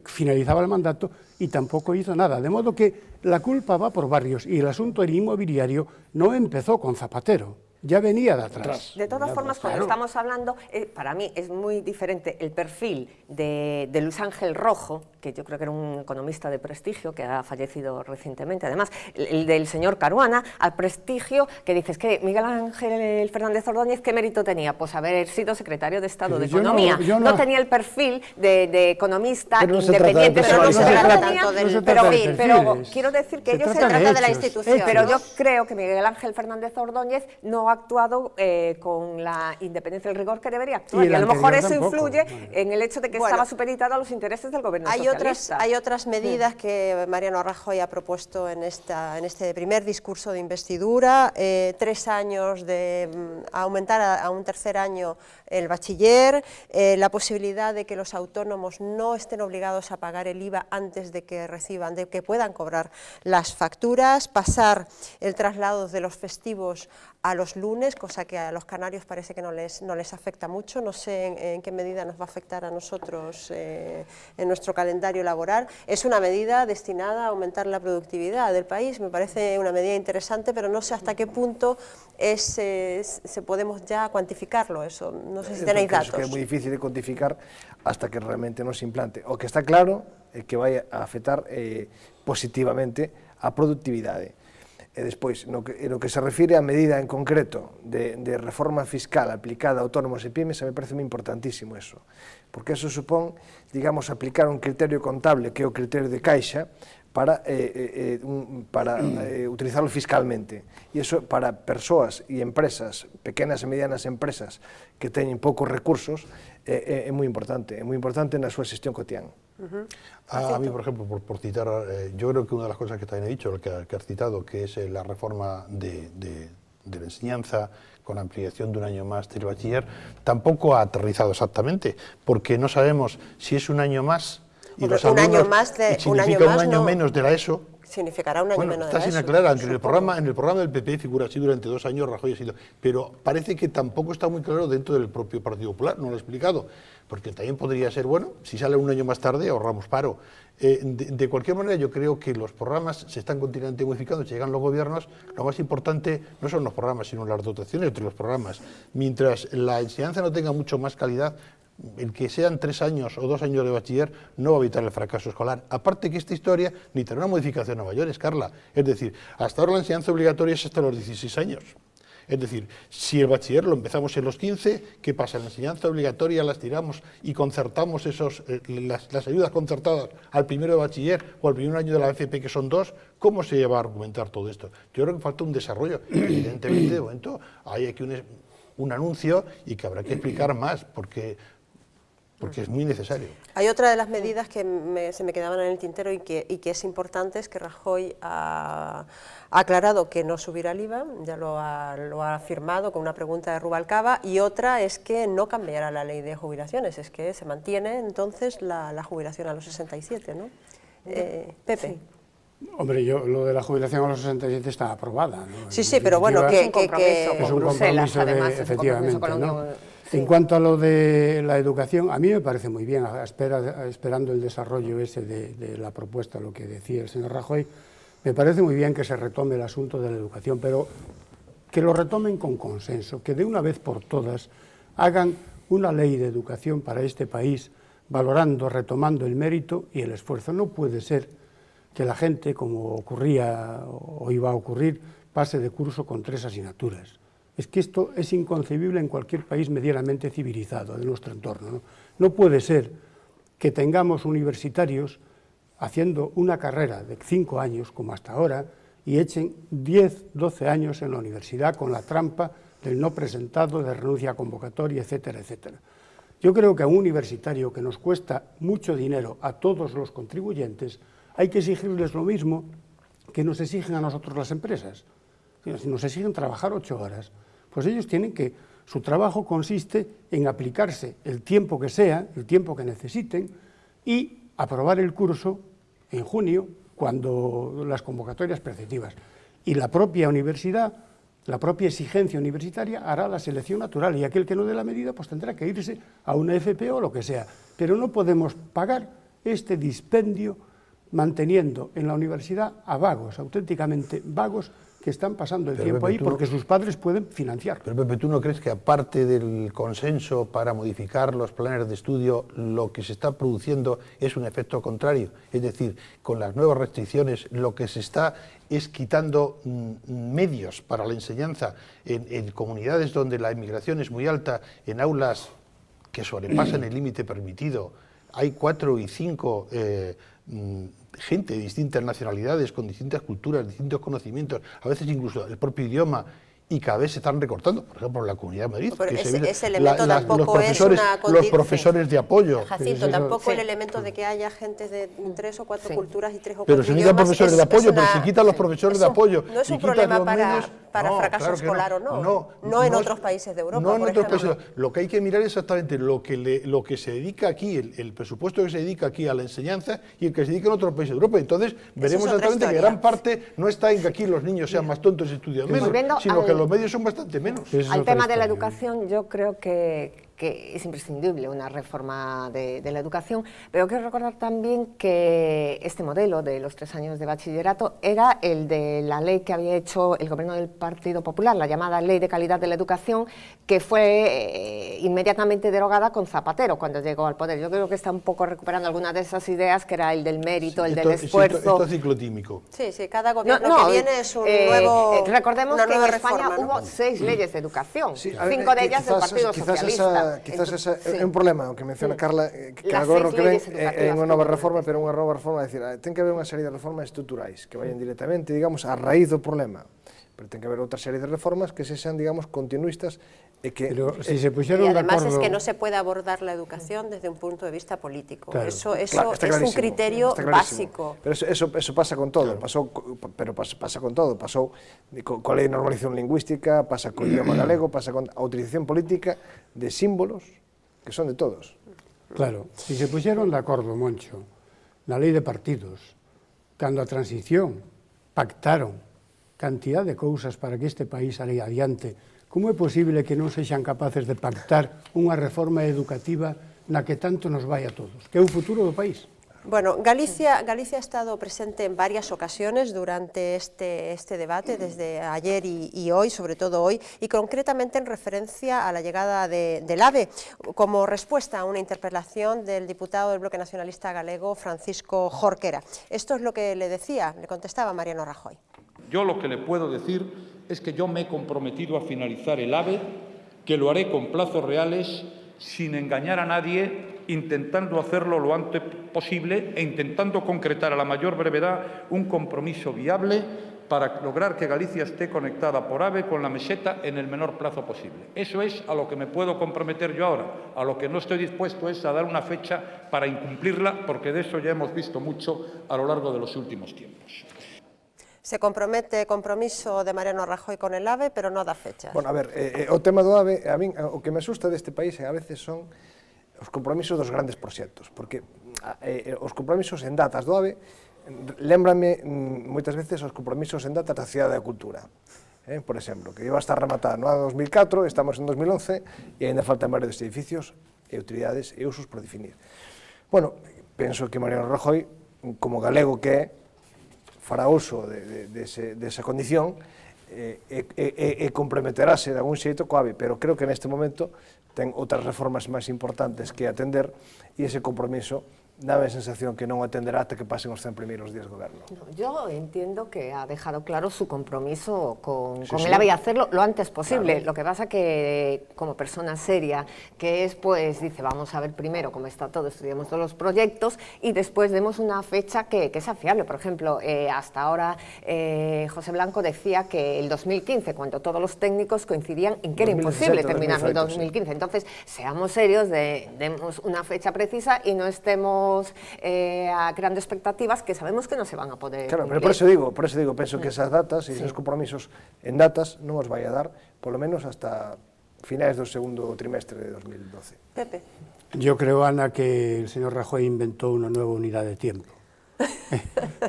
finalizaba el mandato y tampoco hizo nada. De modo que la culpa va por barrios y el asunto del inmobiliario no empezó con Zapatero, ya venía de atrás. De todas formas, cuando estamos hablando, para mí es muy diferente el perfil de Luis Ángel Rojo, que yo creo que era un economista de prestigio, que ha fallecido recientemente, además, el del señor Caruana, al prestigio que dices que Miguel Ángel Fernández Ordóñez, ¿qué mérito tenía? Pues haber sido secretario de Estado de Yo no- Economía. yo No no- tenía el perfil de economista Pero no se trata de independiente, personas, no no se tenía, trata tanto del no se pero, trata de pero perfiles. quiero decir que Se ellos trata trata de la hechos, institución. hechos. pero yo creo que Miguel Ángel Fernández Ordóñez no ha actuado con la independencia y el rigor que debería actuar. Y el Y a lo mejor anterior eso tampoco. influye Bueno. en el hecho de que Bueno. estaba supeditado a los intereses del gobierno Hay socialista. otras medidas que Mariano Rajoy ha propuesto en este primer discurso de investidura, 3 años de aumentar a un tercer año el bachiller, la posibilidad de que los autónomos no estén obligados a pagar el IVA antes de que reciban, de que puedan cobrar las facturas, pasar el traslado de los festivos a los lunes, cosa que a los canarios parece que no les afecta mucho. No sé en qué medida nos va a afectar a nosotros en nuestro calendario laboral. Es una medida destinada a aumentar la productividad del país, me parece una medida interesante, pero no sé hasta qué punto se podemos ya cuantificarlo eso. No sé si tenéis Penso datos. que é moi difícil de cuantificar hasta que realmente non se implante. O que está claro é que vai a afectar positivamente a productividade. E despois, no que se refire á medida en concreto de reforma fiscal aplicada a autónomos e pymes, me parece moi importantísimo eso, porque eso supón, digamos, aplicar un criterio contable que é o criterio de caixa para utilizarlo fiscalmente. E iso para persoas e empresas, pequenas e medianas empresas que teñen poucos recursos, é moi importante na súa xestión cotidiana. A mí, por ejemplo, por citar, yo creo que una de las cosas que también he dicho, que has citado, que es la reforma de la enseñanza con ampliación de un año más del bachiller, tampoco ha aterrizado exactamente, porque no sabemos si es un año más y Hombre, los un año alumnos más de- significa un año más un año no. menos de la ESO, significará un año bueno, menos de está la sin ESO. aclarar, aunque en el programa del PP figura así durante 2 años, Rajoy ha sido, pero parece que tampoco está muy claro dentro del propio Partido Popular, no lo he explicado, porque también podría ser, bueno, si sale un año más tarde ahorramos paro. De cualquier manera, yo creo que los programas se están continuamente modificando, llegan los gobiernos, lo más importante no son los programas, sino las dotaciones de los programas. Mientras la enseñanza no tenga mucho más calidad, el que sean 3 años o 2 años de bachiller no va a evitar el fracaso escolar. Aparte que esta historia necesitará una modificación a mayores, Carla. Es decir, hasta ahora la enseñanza obligatoria es hasta los 16 años. Es decir, si el bachiller lo empezamos en los 15, ¿qué pasa? La enseñanza obligatoria la estiramos y concertamos las ayudas concertadas al primero de bachiller o al primer año de la FP, que son 2, ¿cómo se va a argumentar todo esto? Yo creo que falta un desarrollo. Evidentemente, de momento, hay aquí un anuncio y que habrá que explicar más, porque es muy necesario. Hay otra de las medidas que se me quedaban en el tintero y que es importante, es que Rajoy ha aclarado que no subirá el IVA, ya lo ha afirmado con una pregunta de Rubalcaba, y otra es que no cambiará la ley de jubilaciones, es que se mantiene entonces la jubilación a los 67, ¿no? Pepe. Sí. Hombre, lo de la jubilación a los 67 está aprobada, ¿no? Sí, pero bueno, Es un compromiso es con un Bruselas, compromiso además, es un efectivamente, compromiso con la ¿no? Unión. Sí. En cuanto a lo de la educación, a mí me parece muy bien, esperando el desarrollo ese de la propuesta, lo que decía el señor Rajoy, me parece muy bien que se retome el asunto de la educación, pero que lo retomen con consenso, que de una vez por todas hagan una ley de educación para este país, valorando, retomando el mérito y el esfuerzo. No puede ser que la gente, como ocurría o iba a ocurrir, pase de curso con 3 asignaturas. Es que esto es inconcebible en cualquier país medianamente civilizado de nuestro entorno, ¿no? No puede ser que tengamos universitarios haciendo una carrera de 5 años, como hasta ahora, y echen 10, 12 años en la universidad con la trampa del no presentado, de renuncia a convocatoria, etcétera, etcétera. Yo creo que a un universitario que nos cuesta mucho dinero a todos los contribuyentes, hay que exigirles lo mismo que nos exigen a nosotros las empresas. Si nos exigen trabajar 8 horas, pues ellos tienen que, su trabajo consiste en aplicarse el tiempo que sea, el tiempo que necesiten, y aprobar el curso en junio, cuando las convocatorias preceptivas. Y la propia universidad, la propia exigencia universitaria hará la selección natural, y aquel que no dé la medida pues tendrá que irse a una FP o lo que sea. Pero no podemos pagar este dispendio manteniendo en la universidad a vagos, auténticamente vagos, que están pasando el tiempo ahí porque sus padres pueden financiar. Pero Pepe, ¿tú no crees que aparte del consenso para modificar los planes de estudio, lo que se está produciendo es un efecto contrario? Es decir, con las nuevas restricciones lo que se está es quitando medios para la enseñanza en comunidades donde la inmigración es muy alta, en aulas que sobrepasan el límite permitido. Hay 4 y 5 gente de distintas nacionalidades, con distintas culturas, distintos conocimientos, a veces incluso el propio idioma, y cada vez se están recortando, por ejemplo, en la Comunidad de Madrid. Pero que ese elemento tampoco es una los profesores de apoyo. Jacinto, tampoco el elemento de que haya gente de 3 o 4 culturas y 3 o 4 pero se necesitan profesores de apoyo, pero se quitan los profesores de apoyo. No es un problema para fracaso escolar o no. No en otros países de Europa, no en por otros ejemplo. países. Lo que hay que mirar es exactamente lo que se dedica aquí, el presupuesto que se dedica aquí a la enseñanza y el que se dedica en otros países de Europa. Entonces veremos exactamente que gran parte no está en que aquí los niños sean más tontos y estudian menos, sino que los medios son bastante menos. Al tema de la educación, yo creo que es imprescindible una reforma de la educación, pero quiero recordar también que este modelo de los 3 años de bachillerato era el de la ley que había hecho el gobierno del Partido Popular, la llamada Ley de Calidad de la Educación, que fue inmediatamente derogada con Zapatero cuando llegó al poder. Yo creo que está un poco recuperando algunas de esas ideas, que era el del mérito, el del esfuerzo. Esto es ciclotímico. Sí, cada gobierno que viene es un nuevo. Recordemos que en España reforma, hubo 6 leyes de educación, Sí, 5 de ellas del Partido Socialista. Quizás ese é un problema, o que menciona Carla, que Las agora que ven 6 leyes é unha nova educativas, reforma, pero unha nova reforma, é dicir, ten que haber unha serie de reformas estruturais que vayan directamente, digamos, a raíz do problema. Pero ten que haber outra serie de reformas que se sean, digamos, continuistas e que... Pero si se Y pusieron de además acuerdo... es que no se puede abordar la educación desde un punto de vista político. Claro. Eso Claro, está es un clarísimo, criterio está clarísimo. básico. Pero eso pasa con todo, pasa con todo, pasou coa lei de normalización lingüística, pasa co idioma galego, pasa con a utilización política de símbolos que son de todos. Claro, si se pusieron de acuerdo, Moncho, la ley de partidos, cando a transición pactaron cantidad de cousas para que este país salia adiante, como é posible que non sexan capaces de pactar unha reforma educativa na que tanto nos vai a todos, que é o futuro do país? Bueno, Galicia ha estado presente en varias ocasiones durante este debate, desde ayer y hoy, sobre todo hoy, y concretamente en referencia a la llegada del AVE, como respuesta a una interpelación del diputado del Bloque Nacionalista Galego, Francisco Jorquera. Esto es lo que le decía, le contestaba Mariano Rajoy. Yo lo que le puedo decir es que yo me he comprometido a finalizar el AVE, que lo haré con plazos reales, sin engañar a nadie, intentando hacerlo lo antes posible e intentando concretar a la mayor brevedad un compromiso viable para lograr que Galicia esté conectada por AVE con la meseta en el menor plazo posible. Eso es a lo que me puedo comprometer yo ahora. A lo que no estoy dispuesto es a dar una fecha para incumplirla, porque de eso ya hemos visto mucho a lo largo de los últimos tiempos. Se compromete compromiso de Mariano Rajoy con el AVE, pero no da fechas. Bueno, a ver, o tema do AVE, a min o que me asusta deste país a veces son os compromisos dos grandes proxectos, porque os compromisos en datas do AVE lémbrame moitas veces os compromisos en datas da Cidade da Cultura. Por exemplo, que iba a estar rematada no ano 2004, estamos en 2011 e ainda faltan varios edificios e utilidades e usos por definir. Bueno, penso que Mariano Rajoy, como galego que é, fará uso desa condición e comprometerase de algún xeito co AVE, pero creo que neste momento ten outras reformas máis importantes que atender e ese compromiso dame a sensación que non atenderá hasta que pasen os 100 primeiros días de goberno. Yo entiendo que ha dejado claro su compromiso con el AVE y hacerlo lo antes posible. Claro. Lo que pasa que como persona seria, que es pues, dice, vamos a ver primero cómo está todo, estudiamos todos los proyectos y después demos una fecha que sea fiable. Por ejemplo, hasta ahora José Blanco decía que el 2015, cuando todos los técnicos coincidían en que era imposible terminar el 2015. Entonces, seamos serios, demos una fecha precisa y no estemos creando expectativas que sabemos que no se van a poder cumplir. Pero por eso digo, penso que esas datas e esos compromisos en datas non os vai a dar, polo menos hasta finais do segundo trimestre de 2012. Pepe. Yo creo, Ana, que el señor Rajoy inventó una nueva unidad de tiempo.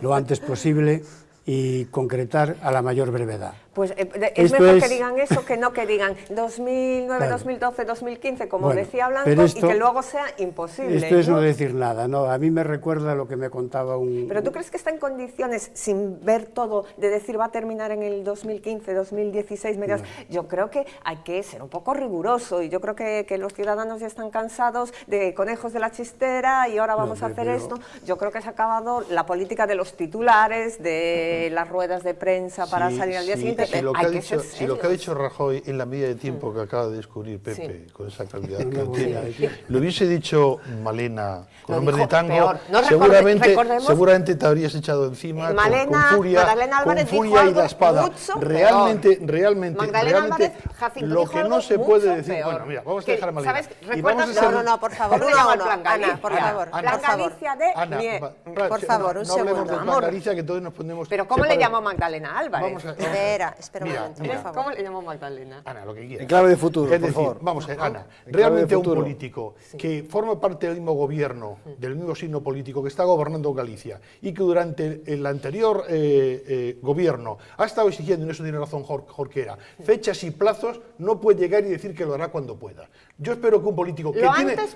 Lo antes posible y concretar a la mayor brevedad. Pues es mejor que digan eso que no que digan 2009, claro. 2012, 2015, como bueno, decía Blanco, y que luego sea imposible. Esto es no decir nada, ¿no? A mí me recuerda lo que me contaba un... ¿Pero tú crees que está en condiciones, sin ver todo, de decir va a terminar en el 2015, 2016? No. Yo creo que hay que ser un poco riguroso, y yo creo que los ciudadanos ya están cansados de conejos de la chistera y ahora vamos a hacer esto. Yo creo que se ha acabado la política de los titulares, de las ruedas de prensa para salir al día siguiente. Si lo que ha dicho Rajoy en la medida de tiempo que acaba de descubrir Pepe, con esa calidad que tiene, lo hubiese dicho Malena con Hombre de Tango, seguramente te habrías echado encima con furia y la espada. Realmente lo que no se puede decir... Bueno, mira, vamos a dejar a Malena. No, por favor, Ana, por favor. Plan Galicia de... Por favor, un segundo. No hablemos de Plan Galicia, que todos nos ponemos... Pero ¿cómo le llamó Magdalena Álvarez? Espera un momento, por favor. ¿Cómo le llamó Magdalena? Ana, lo que quieras. En clave de futuro, por favor. Vamos a ver, Ana, realmente un político que forma parte del mismo gobierno, del mismo signo político que está gobernando Galicia y que durante el anterior gobierno ha estado exigiendo, y eso tiene razón Jorquera, fechas y plazos, no puede llegar y decir que lo hará cuando pueda. Yo espero que un político que lo antes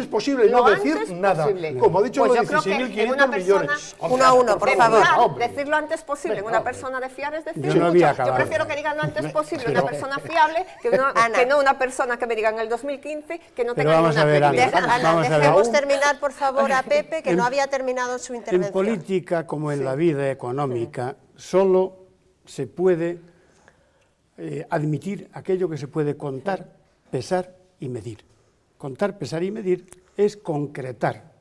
posible, no decir nada, como ha dicho, pues los 16.500 millones. Uno a uno, por favor. Decir lo antes posible en una persona de fiar es decir yo mucho. Yo prefiero que digan lo antes posible una persona fiable que no una persona que me diga en el 2015 que no tenga ninguna fecha. Dejemos terminar, por favor, a Pepe, que no había terminado su intervención. En política, como en la vida económica, solo se puede admitir aquello que se puede contar, pesar y medir. Contar, pesar y medir es concretar.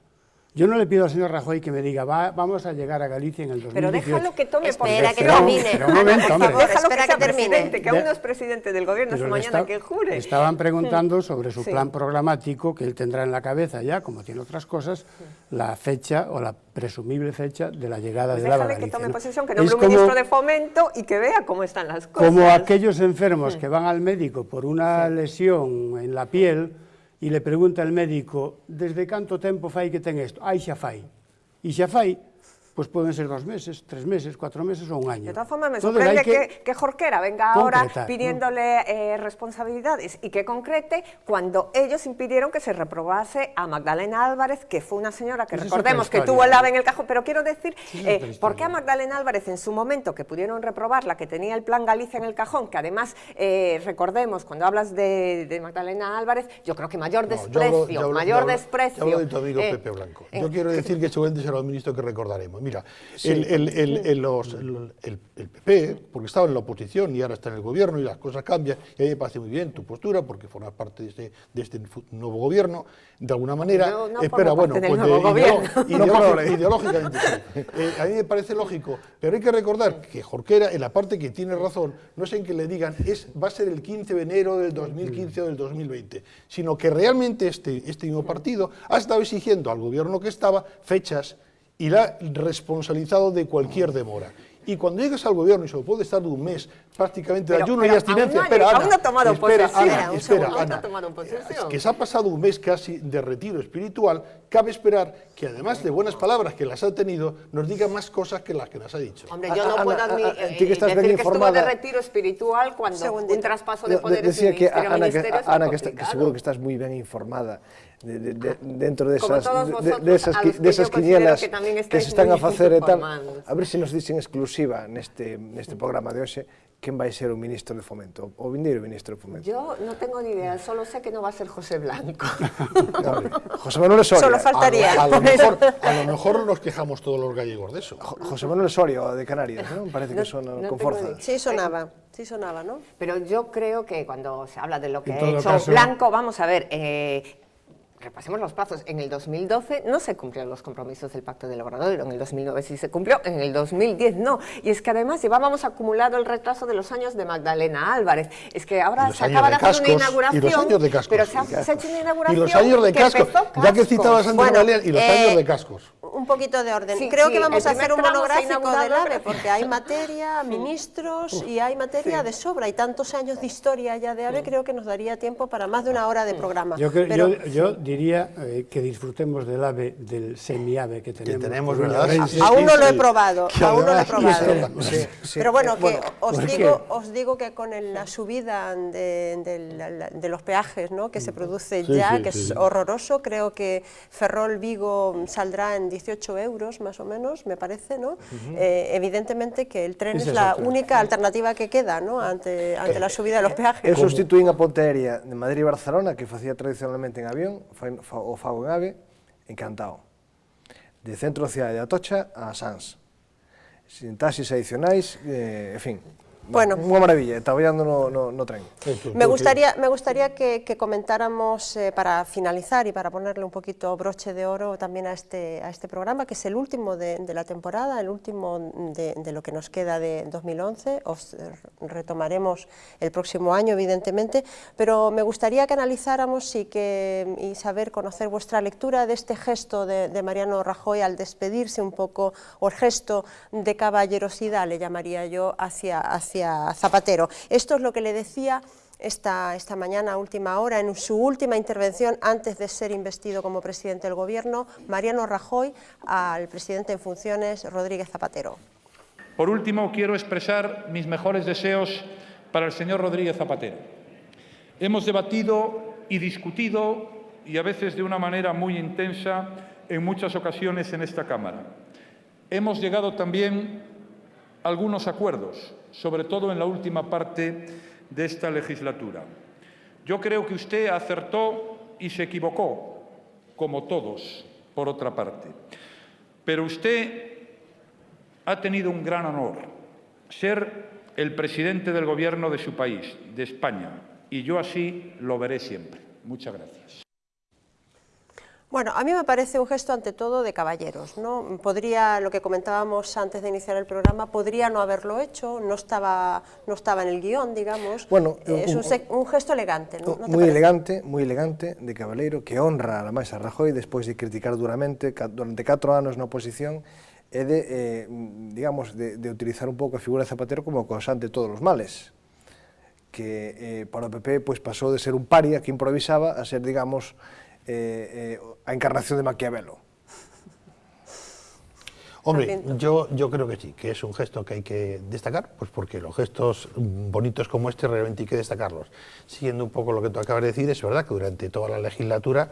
Yo no le pido al señor Rajoy que me diga, vamos a llegar a Galicia en el 2018. Pero déjalo que tome por Espera que termine. Pero un momento, hombre. Déjalo que sea presidente, que aún no es presidente del gobierno, es mañana que jure. Estaban preguntando sobre su plan programático, que él tendrá en la cabeza ya, como tiene otras cosas, la fecha o la presumible fecha de la llegada de la Galicia. Déjale que tome posesión, que nombre un ministro de Fomento y que vea cómo están las cosas. Como aquellos enfermos que van al médico por una lesión en la piel, e le pregunta al médico, desde canto tempo fai que ten isto? Ai, xa fai. E xa fai, pues pueden ser 2 meses, 3 meses, 4 meses o un año. De todas formas, me Entonces, sorprende que Jorquera venga ahora concretar, pidiéndole responsabilidades y que concrete cuando ellos impidieron que se reprobase a Magdalena Álvarez, que fue una señora que Esa es recordemos otra que tuvo historia, el AVE en el cajón. Pero quiero decir, ¿por qué a historia. Magdalena Álvarez en su momento, que pudieron reprobarla, que tenía el plan Galicia en el cajón, que además, recordemos, cuando hablas de Magdalena Álvarez, yo creo que mayor desprecio, desprecio. Hablo de tu amigo Pepe Blanco. Yo quiero decir que seguramente será un ministro que recordaremos. Mira, el PP, porque estaba en la oposición y ahora está en el gobierno y las cosas cambian, y a mí me parece muy bien tu postura, porque formas parte de este nuevo gobierno, de alguna manera. Yo no espera, formo parte del nuevo gobierno. Ideológicamente sí. A mí me parece lógico, pero hay que recordar que Jorquera, en la parte que tiene razón, no es en que le digan va a ser el 15 de enero del 2015 o del 2020, sino que realmente este mismo partido ha estado exigiendo al gobierno que estaba fechas y la ha responsabilizado de cualquier demora. Y cuando llegas al gobierno y se lo puede estar de un mes prácticamente de ayuno y abstinencia, aún no ha tomado posesión. Ana, que se ha pasado un mes casi de retiro espiritual, cabe esperar que además de buenas palabras que las ha tenido, nos diga más cosas que las que nos ha dicho. Hombre, yo no puedo tú que estás decir bien que estuvo informada, de retiro espiritual cuando un traspaso de poderes decía que Ana, que complicado. seguro que estás muy bien informada dentro de Como esas, todos vosotros, de esas a los que esas yo considero quinielas que también que estáis se están a muy facer e tal. informados. A ver se nos dicen exclusiva neste programa de hoxe quen vai ser o ministro de Fomento, o vindeiro ministro de Fomento. Yo no tengo ni idea, solo sé que no va a ser José Blanco. José Manuel Soria. Solo faltaría. A lo mejor nos quejamos todos los gallegos de eso. José Manuel Soria, de Canarias, ¿no? Parece que suena con fuerza. Sí sonaba, ¿no? Pero yo creo que cuando se habla de lo que En ha todo hecho caso, Blanco, vamos a ver, repasemos los plazos. En el 2012 no se cumplieron los compromisos del Pacto del Obradoiro, en el 2009 sí se cumplió, en el 2010 no. Y es que además llevábamos acumulado el retraso de los años de Magdalena Álvarez. Es que ahora se acaba de hacer una inauguración, pero se ha hecho una inauguración. Y los años de cascos, ya que citabas antes a Valera, y los años de cascos. Un poquito de orden. Sí, Creo sí, que vamos el a hacer un primer tramo se ha monográfico inaugurado del AVE, el- porque hay materia, ministros, y hay materia de sobra. Y tantos años de historia ya de AVE, creo que nos daría tiempo para más de una hora de programa. Yo diría que disfrutemos del AVE, del semi-AVE que tenemos. ¿verdad? Aún no lo he probado, aún no lo he probado. Sí. Pero bueno, que ¿por os digo que con la subida de los peajes, ¿no?, que se produce ya, que es horroroso, creo que Ferrol-Vigo saldrá en 18 euros más o menos, me parece, ¿no? Evidentemente que el tren es la única alternativa que queda, ¿no?, ante la subida de los peajes. Eu sustituín a ponte aérea de Madrid e Barcelona, que facía tradicionalmente en avión, o fago en AVE, encantado. De centro da cidade de Atocha a Sants. Sin taxis adicionais, en fin. Bueno. Unha maravilla, traballando no tren. Me gustaría que comentáramos, para finalizar y para ponerle un poquito broche de oro también a este programa, que es el último de la temporada, el último de lo que nos queda de 2011. Os retomaremos el próximo año, evidentemente, pero me gustaría que analizáramos y conocer vuestra lectura de este gesto de Mariano Rajoy al despedirse un poco, o el gesto de caballerosidad, le llamaría yo, hacia Zapatero. Esto es lo que le decía esta mañana, a última hora, en su última intervención antes de ser investido como presidente del Gobierno, Mariano Rajoy, al presidente en funciones, Rodríguez Zapatero. Por último, quiero expresar mis mejores deseos para el señor Rodríguez Zapatero. Hemos debatido y discutido, y a veces de una manera muy intensa, en muchas ocasiones en esta Cámara. Hemos llegado también a algunos acuerdos, sobre todo en la última parte de esta legislatura. Yo creo que usted acertó y se equivocó, como todos, por otra parte. Pero usted ha tenido un gran honor, ser el presidente del Gobierno de su país, de España, y yo así lo veré siempre. Muchas gracias. Bueno, a mí me parece un gesto ante todo de caballeros, ¿no? Podría, lo que comentábamos antes de iniciar el programa, podría no haberlo hecho, no estaba en el guión, digamos. Bueno, es un gesto elegante, ¿no? ¿No te moi parece? moi elegante, de cabaleiro, que honra a máis a Rajoy despois de criticar duramente durante 4 anos na oposición e de, digamos, de utilizar un pouco a figura de Zapatero como causante de todos os males, que para o PP pues, pasou de ser un paria que improvisaba a ser, digamos, a encarnación de Maquiavelo. Hombre, yo creo que sí, que es un gesto que hay que destacar, pues porque los gestos bonitos como este realmente hay que destacarlos. Siguiendo un poco lo que tú acabas de decir, es verdad que durante toda la legislatura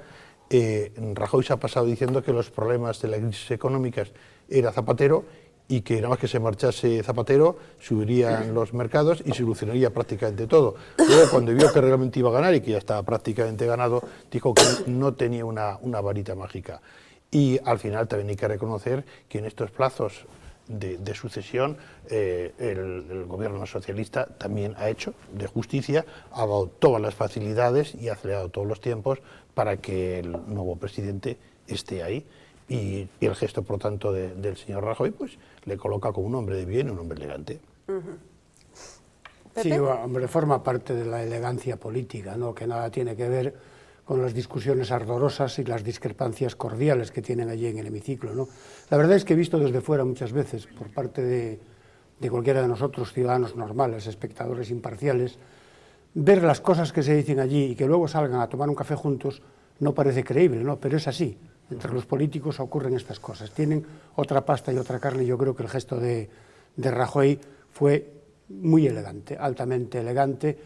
Rajoy se ha pasado diciendo que los problemas de las crisis económicas era Zapatero y que nada más que se marchase Zapatero subirían los mercados y solucionaría prácticamente todo. Luego, cuando vio que realmente iba a ganar y que ya estaba prácticamente ganado, dijo que no tenía una varita mágica. Y al final también hay que reconocer que en estos plazos de sucesión el gobierno socialista también ha hecho de justicia, ha dado todas las facilidades y ha acelerado todos los tiempos para que el nuevo presidente esté ahí. Y el gesto, por tanto, del señor Rajoy, pues le coloca como un hombre de bien, un hombre elegante. Sí, hombre, forma parte de la elegancia política, ¿no? Que nada tiene que ver con las discusiones ardorosas y las discrepancias cordiales que tienen allí en el hemiciclo, ¿no? La verdad es que he visto desde fuera muchas veces, por parte de cualquiera de nosotros, ciudadanos normales, espectadores imparciales, ver las cosas que se dicen allí y que luego salgan a tomar un café juntos no parece creíble, ¿no? Pero es así. Entre los políticos ocurren estas cosas. Tienen otra pasta y otra carne. Yo creo que el gesto de Rajoy fue muy elegante, altamente elegante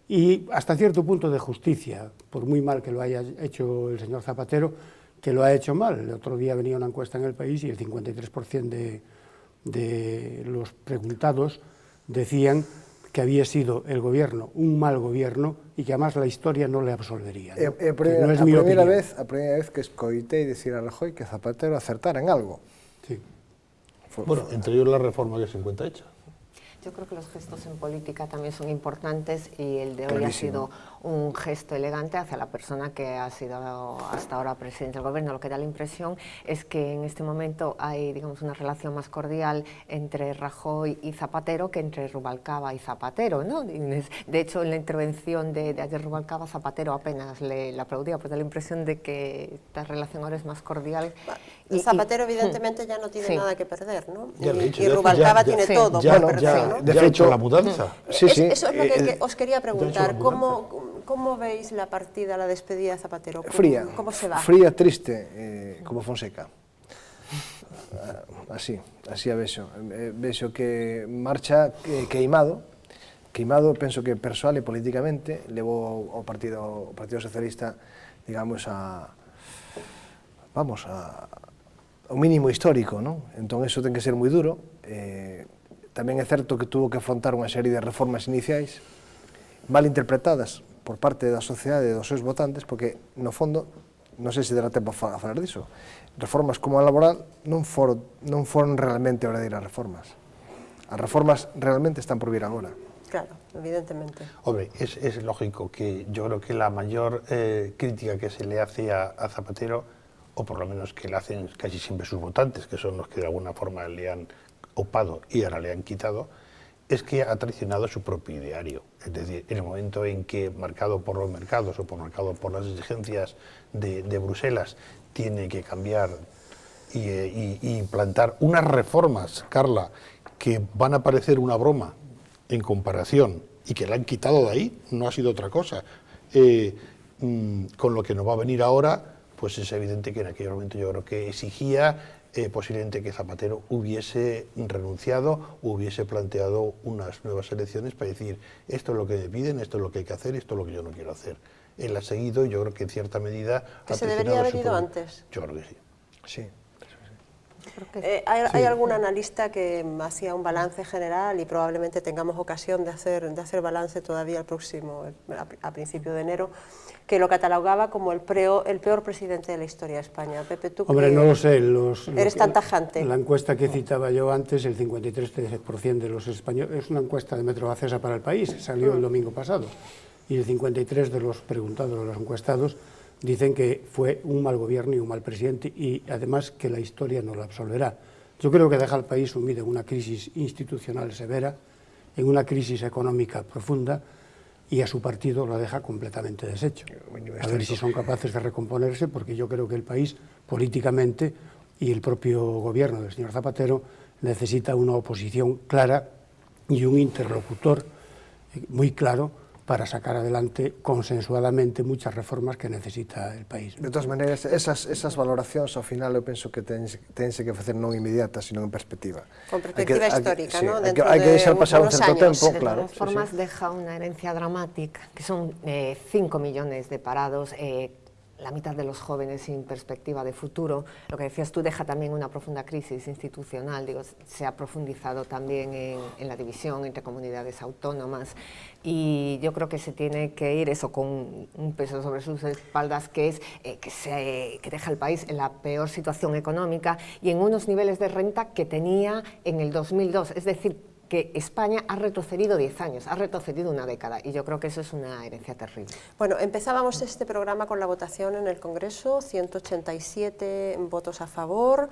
y hasta cierto punto de justicia, por muy mal que lo haya hecho el señor Zapatero, que lo ha hecho mal. El otro día venía una encuesta en el país y el 53% de los preguntados decían que había sido el gobierno un mal gobierno y que además la historia no le absolvería, ¿no? A primeira vez que escoitei dicir a Rajoy que Zapatero acertara en algo. Sí. Bueno, entre ellos la reforma que se encuentra hecha. Yo creo que los gestos en política también son importantes y el de hoy ha sido un gesto elegante hacia la persona que ha sido hasta ahora presidente del gobierno. Lo que da la impresión es que en este momento hay, digamos, una relación más cordial entre Rajoy y Zapatero que entre Rubalcaba y Zapatero, ¿no? De hecho, en la intervención de ayer Rubalcaba, Zapatero apenas le aplaudía, pues da la impresión de que esta relación ahora es más cordial. Zapatero evidentemente ya no tiene nada que perder, ¿no? Y Rubalcaba tiene todo por perder, ¿no? De hecho, la mudanza. Sí, sí. Eso es lo que os quería preguntar. ¿Cómo veis la partida, la despedida de Zapatero? Fría. ¿Cómo se va? Fría, triste, como Fonseca. Así a vexo. Vexo que marcha queimado, penso que persoal e políticamente, levou o Partido Socialista, digamos, ao mínimo histórico, non? Entón, eso ten que ser moi duro. Tamén é certo que tuvo que afrontar unha serie de reformas iniciais mal interpretadas por parte da sociedade e dos seus votantes, porque, no fondo, non sei se dará tempo a falar diso, reformas como a laboral non foron realmente verdadeiras reformas. As reformas realmente están por vir agora. Claro, evidentemente. Hombre, es lógico que yo creo que la mayor crítica que se le hace a Zapatero, o por lo menos que le hacen casi siempre sus votantes, que son los que de alguna forma le han opado y ahora le han quitado, es que ha traicionado su propio ideario. Es decir, en el momento en que, marcado por los mercados o marcado por las exigencias de Bruselas, tiene que cambiar y implantar unas reformas, Carla, que van a parecer una broma en comparación y que la han quitado de ahí, no ha sido otra cosa. Con lo que nos va a venir ahora, pues es evidente que en aquel momento yo creo que exigía posiblemente que Zapatero hubiese renunciado, hubiese planteado unas nuevas elecciones para decir esto es lo que me piden, esto es lo que hay que hacer, esto es lo que yo no quiero hacer. Él ha seguido y yo creo que en cierta medida... ¿Que se debería haber ido antes? Yo creo que sí. Sí. Hay algún analista que hacía un balance general y probablemente tengamos ocasión de hacer balance todavía a principio de enero, que lo catalogaba como el peor presidente de la historia de España. Pepe, ¿tú Hombre, no lo sé. ¿Eres tan tajante? La encuesta que citaba yo antes, el 53% de los españoles, es una encuesta de Metro Acesa para el país, salió el domingo pasado, y el 53% de los preguntados, de los encuestados, dicen que fue un mal gobierno y un mal presidente y además que la historia no lo absolverá. Yo creo que deja al país sumido en una crisis institucional severa, en una crisis económica profunda y a su partido lo deja completamente deshecho. A ver si son capaces de recomponerse, porque yo creo que el país políticamente y el propio gobierno del señor Zapatero necesita una oposición clara y un interlocutor muy claro para sacar adelante consensuadamente muchas reformas que necesita el país. De todas maneiras, esas valoracións ao final eu penso que tense que facer non inmediatas, sino en perspectiva. Con perspectiva histórica, sí, ¿no? Hai que deixar pasar un certo tempo, claro. De todas formas, deja una herencia dramática, que son 5 millones de parados, la mitad de los jóvenes sin perspectiva de futuro. Lo que decías tú deja también una profunda crisis institucional, digo, se ha profundizado también en la división entre comunidades autónomas y yo creo que se tiene que ir eso con un peso sobre sus espaldas que es que deja al país en la peor situación económica y en unos niveles de renta que tenía en el 2002, es decir, que España ha retrocedido 10 años, ha retrocedido una década, y yo creo que eso es una herencia terrible. Bueno, empezábamos este programa con la votación en el Congreso, 187 votos a favor,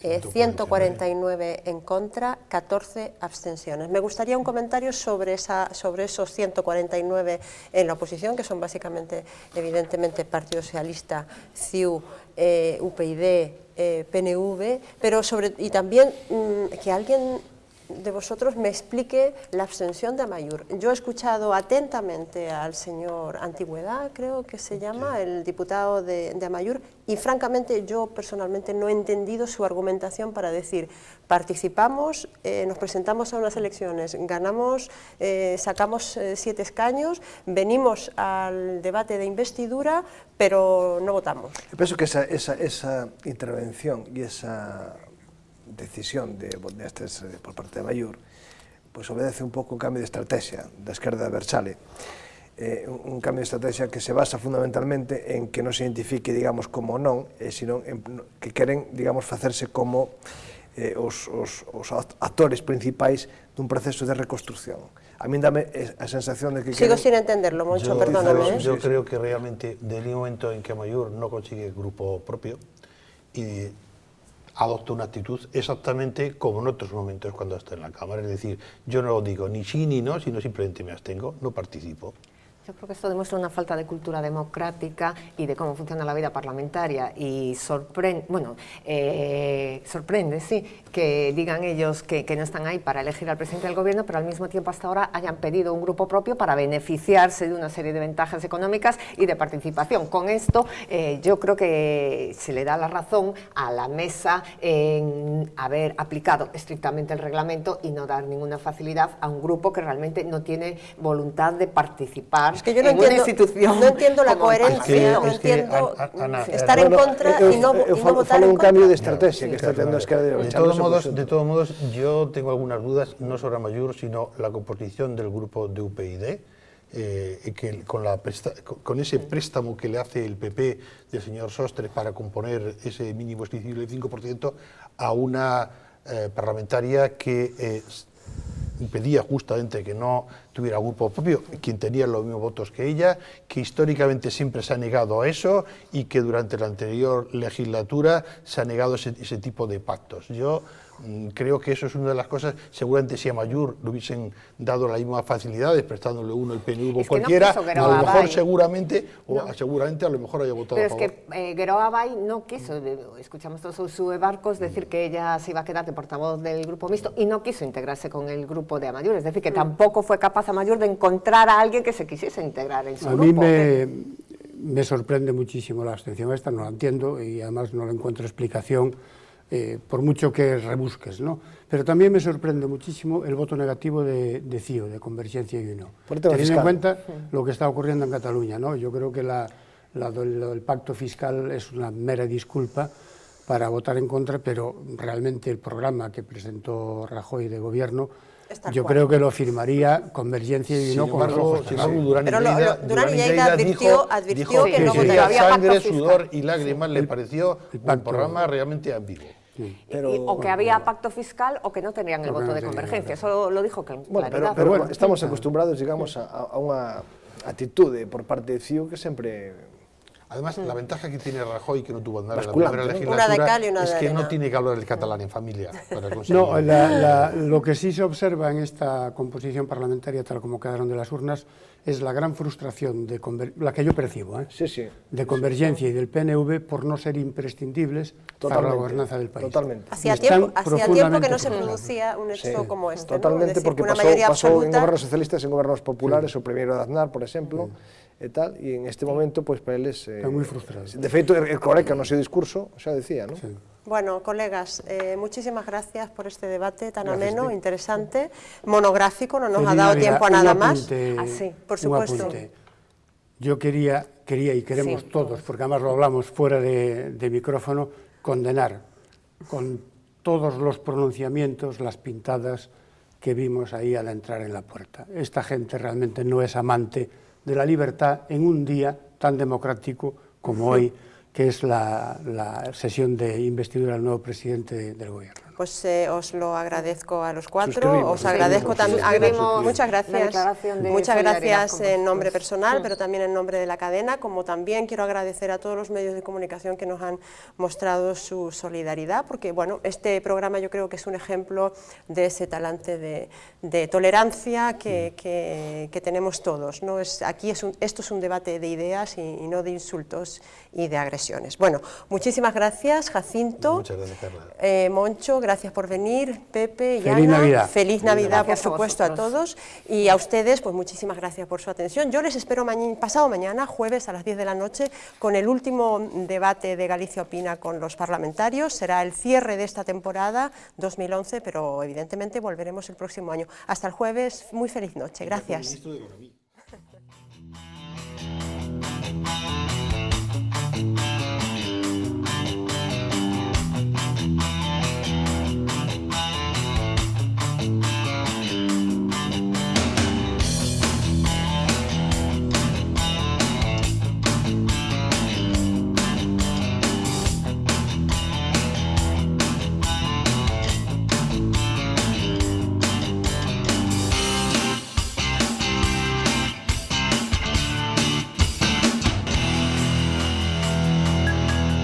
149 en contra, 14 abstenciones. Me gustaría un comentario sobre esos 149 en la oposición, que son básicamente, evidentemente, Partido Socialista, CiU, UPyD, PNV, pero y también que alguien de vosotros me explique la abstención de Amaiur. Yo he escuchado atentamente al señor Antigüedad, creo que se llama, el diputado de Amaiur, y francamente yo personalmente no he entendido su argumentación para decir, participamos, nos presentamos a unas elecciones, ganamos, sacamos 7 escaños, venimos al debate de investidura, pero no votamos. Yo pienso que esa intervención y esa decisión por parte de Amaiur pues obedece un pouco un cambio de estrategia da esquerda abertzale, un cambio de estrategia que se basa fundamentalmente en que non se identifique, digamos, como non, sino que queren, digamos, facerse como os actores principais dun proceso de reconstrucción. A mí dame a sensación de que... Sigo sin entenderlo, Moncho, perdóname. Yo creo que realmente, del momento en que Amaiur no consigue grupo propio y adopta una actitud exactamente como en otros momentos cuando está en la Cámara, es decir, yo no digo ni sí ni no, sino simplemente me abstengo, no participo. Yo creo que esto demuestra una falta de cultura democrática y de cómo funciona la vida parlamentaria y sorprende, sí, que digan ellos que no están ahí para elegir al presidente del gobierno, pero al mismo tiempo hasta ahora hayan pedido un grupo propio para beneficiarse de una serie de ventajas económicas y de participación. Con esto yo creo que se le da la razón a la mesa en haber aplicado estrictamente el reglamento y no dar ninguna facilidad a un grupo que realmente no tiene voluntad de participar. Es que yo no entiendo la coherencia, no entiendo estar en contra y no votar en un contra. cambio de estrategia que está teniendo Esquerra Abertzale. De todos modos, yo tengo algunas dudas, no sobre Amaiur, sino la composición del grupo de UPyD, que con ese préstamo que le hace el PP del señor Sostre para componer ese mínimo exigible del 5% a una parlamentaria que impedía justamente que no tuviera grupo propio, quien tenía los mismos votos que ella, que históricamente siempre se ha negado a eso y que durante la anterior legislatura se ha negado ese tipo de pactos. Yo creo que eso es una de las cosas, seguramente si a Amaiur le hubiesen dado las mismas facilidades, prestándole uno el PNV o cualquiera, a lo mejor seguramente a lo mejor haya votado a favor. Pero es que Geroa Bai no quiso, escuchamos todos Uxue Barcos decir que ella se iba a quedar de portavoz del grupo mixto y no quiso integrarse con el grupo de Amaiur, es decir, que tampoco fue capaz Amaiur de encontrar a alguien que se quisiese integrar en su grupo. A mí me sorprende muchísimo la abstención esta, no la entiendo y además no le encuentro explicación. Por mucho que rebusques, ¿no? Pero también me sorprende muchísimo el voto negativo de CiU, de Convergencia y Unió, teniendo en cuenta lo que está ocurriendo en Cataluña, ¿no? Yo creo que el pacto fiscal es una mera disculpa para votar en contra, pero realmente el programa que presentó Rajoy de gobierno, yo creo que lo firmaría Convergencia y Unió con los ojos cerrados. Pero Durán y Lleida advirtió que no votaría. Sangre, sudor y lágrimas le pareció un programa realmente ambiguo. O que había pacto fiscal o que no tenían el voto de Convergencia, eso lo dijo con claridad. Pero bueno, estamos acostumbrados, digamos, a unha actitude por parte de CiU que sempre... Además, la ventaja que tiene Rajoy, que no tuvo nada en la primera legislatura, es que no tiene que hablar el catalán en familia. No, lo que sí se observa en esta composición parlamentaria, tal como quedaron de las urnas, es la gran frustración, la que yo percibo, Sí, sí. de Convergencia y del PNV por no ser imprescindibles para la gobernanza del país. Totalmente. Hacía tiempo que no se producía un hecho como este, totalmente, ¿no? Es decir, porque una pasou mayoría en absoluta. gobernos socialistas e en gobernos populares, o primeiro de Aznar, por exemplo, e tal, e en este momento, pois, para eles... Están moi frustrados. De feito, Ercoreca no seu discurso xa decía, non? Sí. Bueno, colegas, muchísimas gracias por este debate tan Gracias, ameno, sí. interesante, monográfico, no nos Feliz ha dado Navidad. tiempo a Un nada apunte, más. Sí, por un supuesto. apunte. Yo quería y queremos Sí. todos, porque además lo hablamos fuera de micrófono, condenar con todos los pronunciamientos, las pintadas que vimos ahí al entrar en la puerta. Esta gente realmente no es amante de la libertad en un día tan democrático como hoy, que es la sesión de investidura del nuevo presidente del gobierno. Pues os lo agradezco a los cuatro, Suscribimos, os agradezco también, suscribimos muchas la gracias, declaración de muchas solidaridad gracias con en vosotros. nombre personal, pero también en nombre de la cadena, como también quiero agradecer a todos los medios de comunicación que nos han mostrado su solidaridad, porque bueno, este programa yo creo que es un ejemplo de ese talante de tolerancia que tenemos todos, ¿no? Esto es un debate de ideas y no de insultos y de agresiones. Bueno, muchísimas gracias, Jacinto. Muchas gracias, Carla. Moncho, gracias por venir, Pepe y Feliz Ana. Navidad. Feliz Navidad, por Gracias a supuesto, a todos. Y a ustedes, pues muchísimas gracias por su atención. Yo les espero pasado mañana, jueves a las 10 de la noche, con el último debate de Galicia Opina con los parlamentarios. Será el cierre de esta temporada 2011, pero evidentemente volveremos el próximo año. Hasta el jueves, muy feliz noche. Gracias.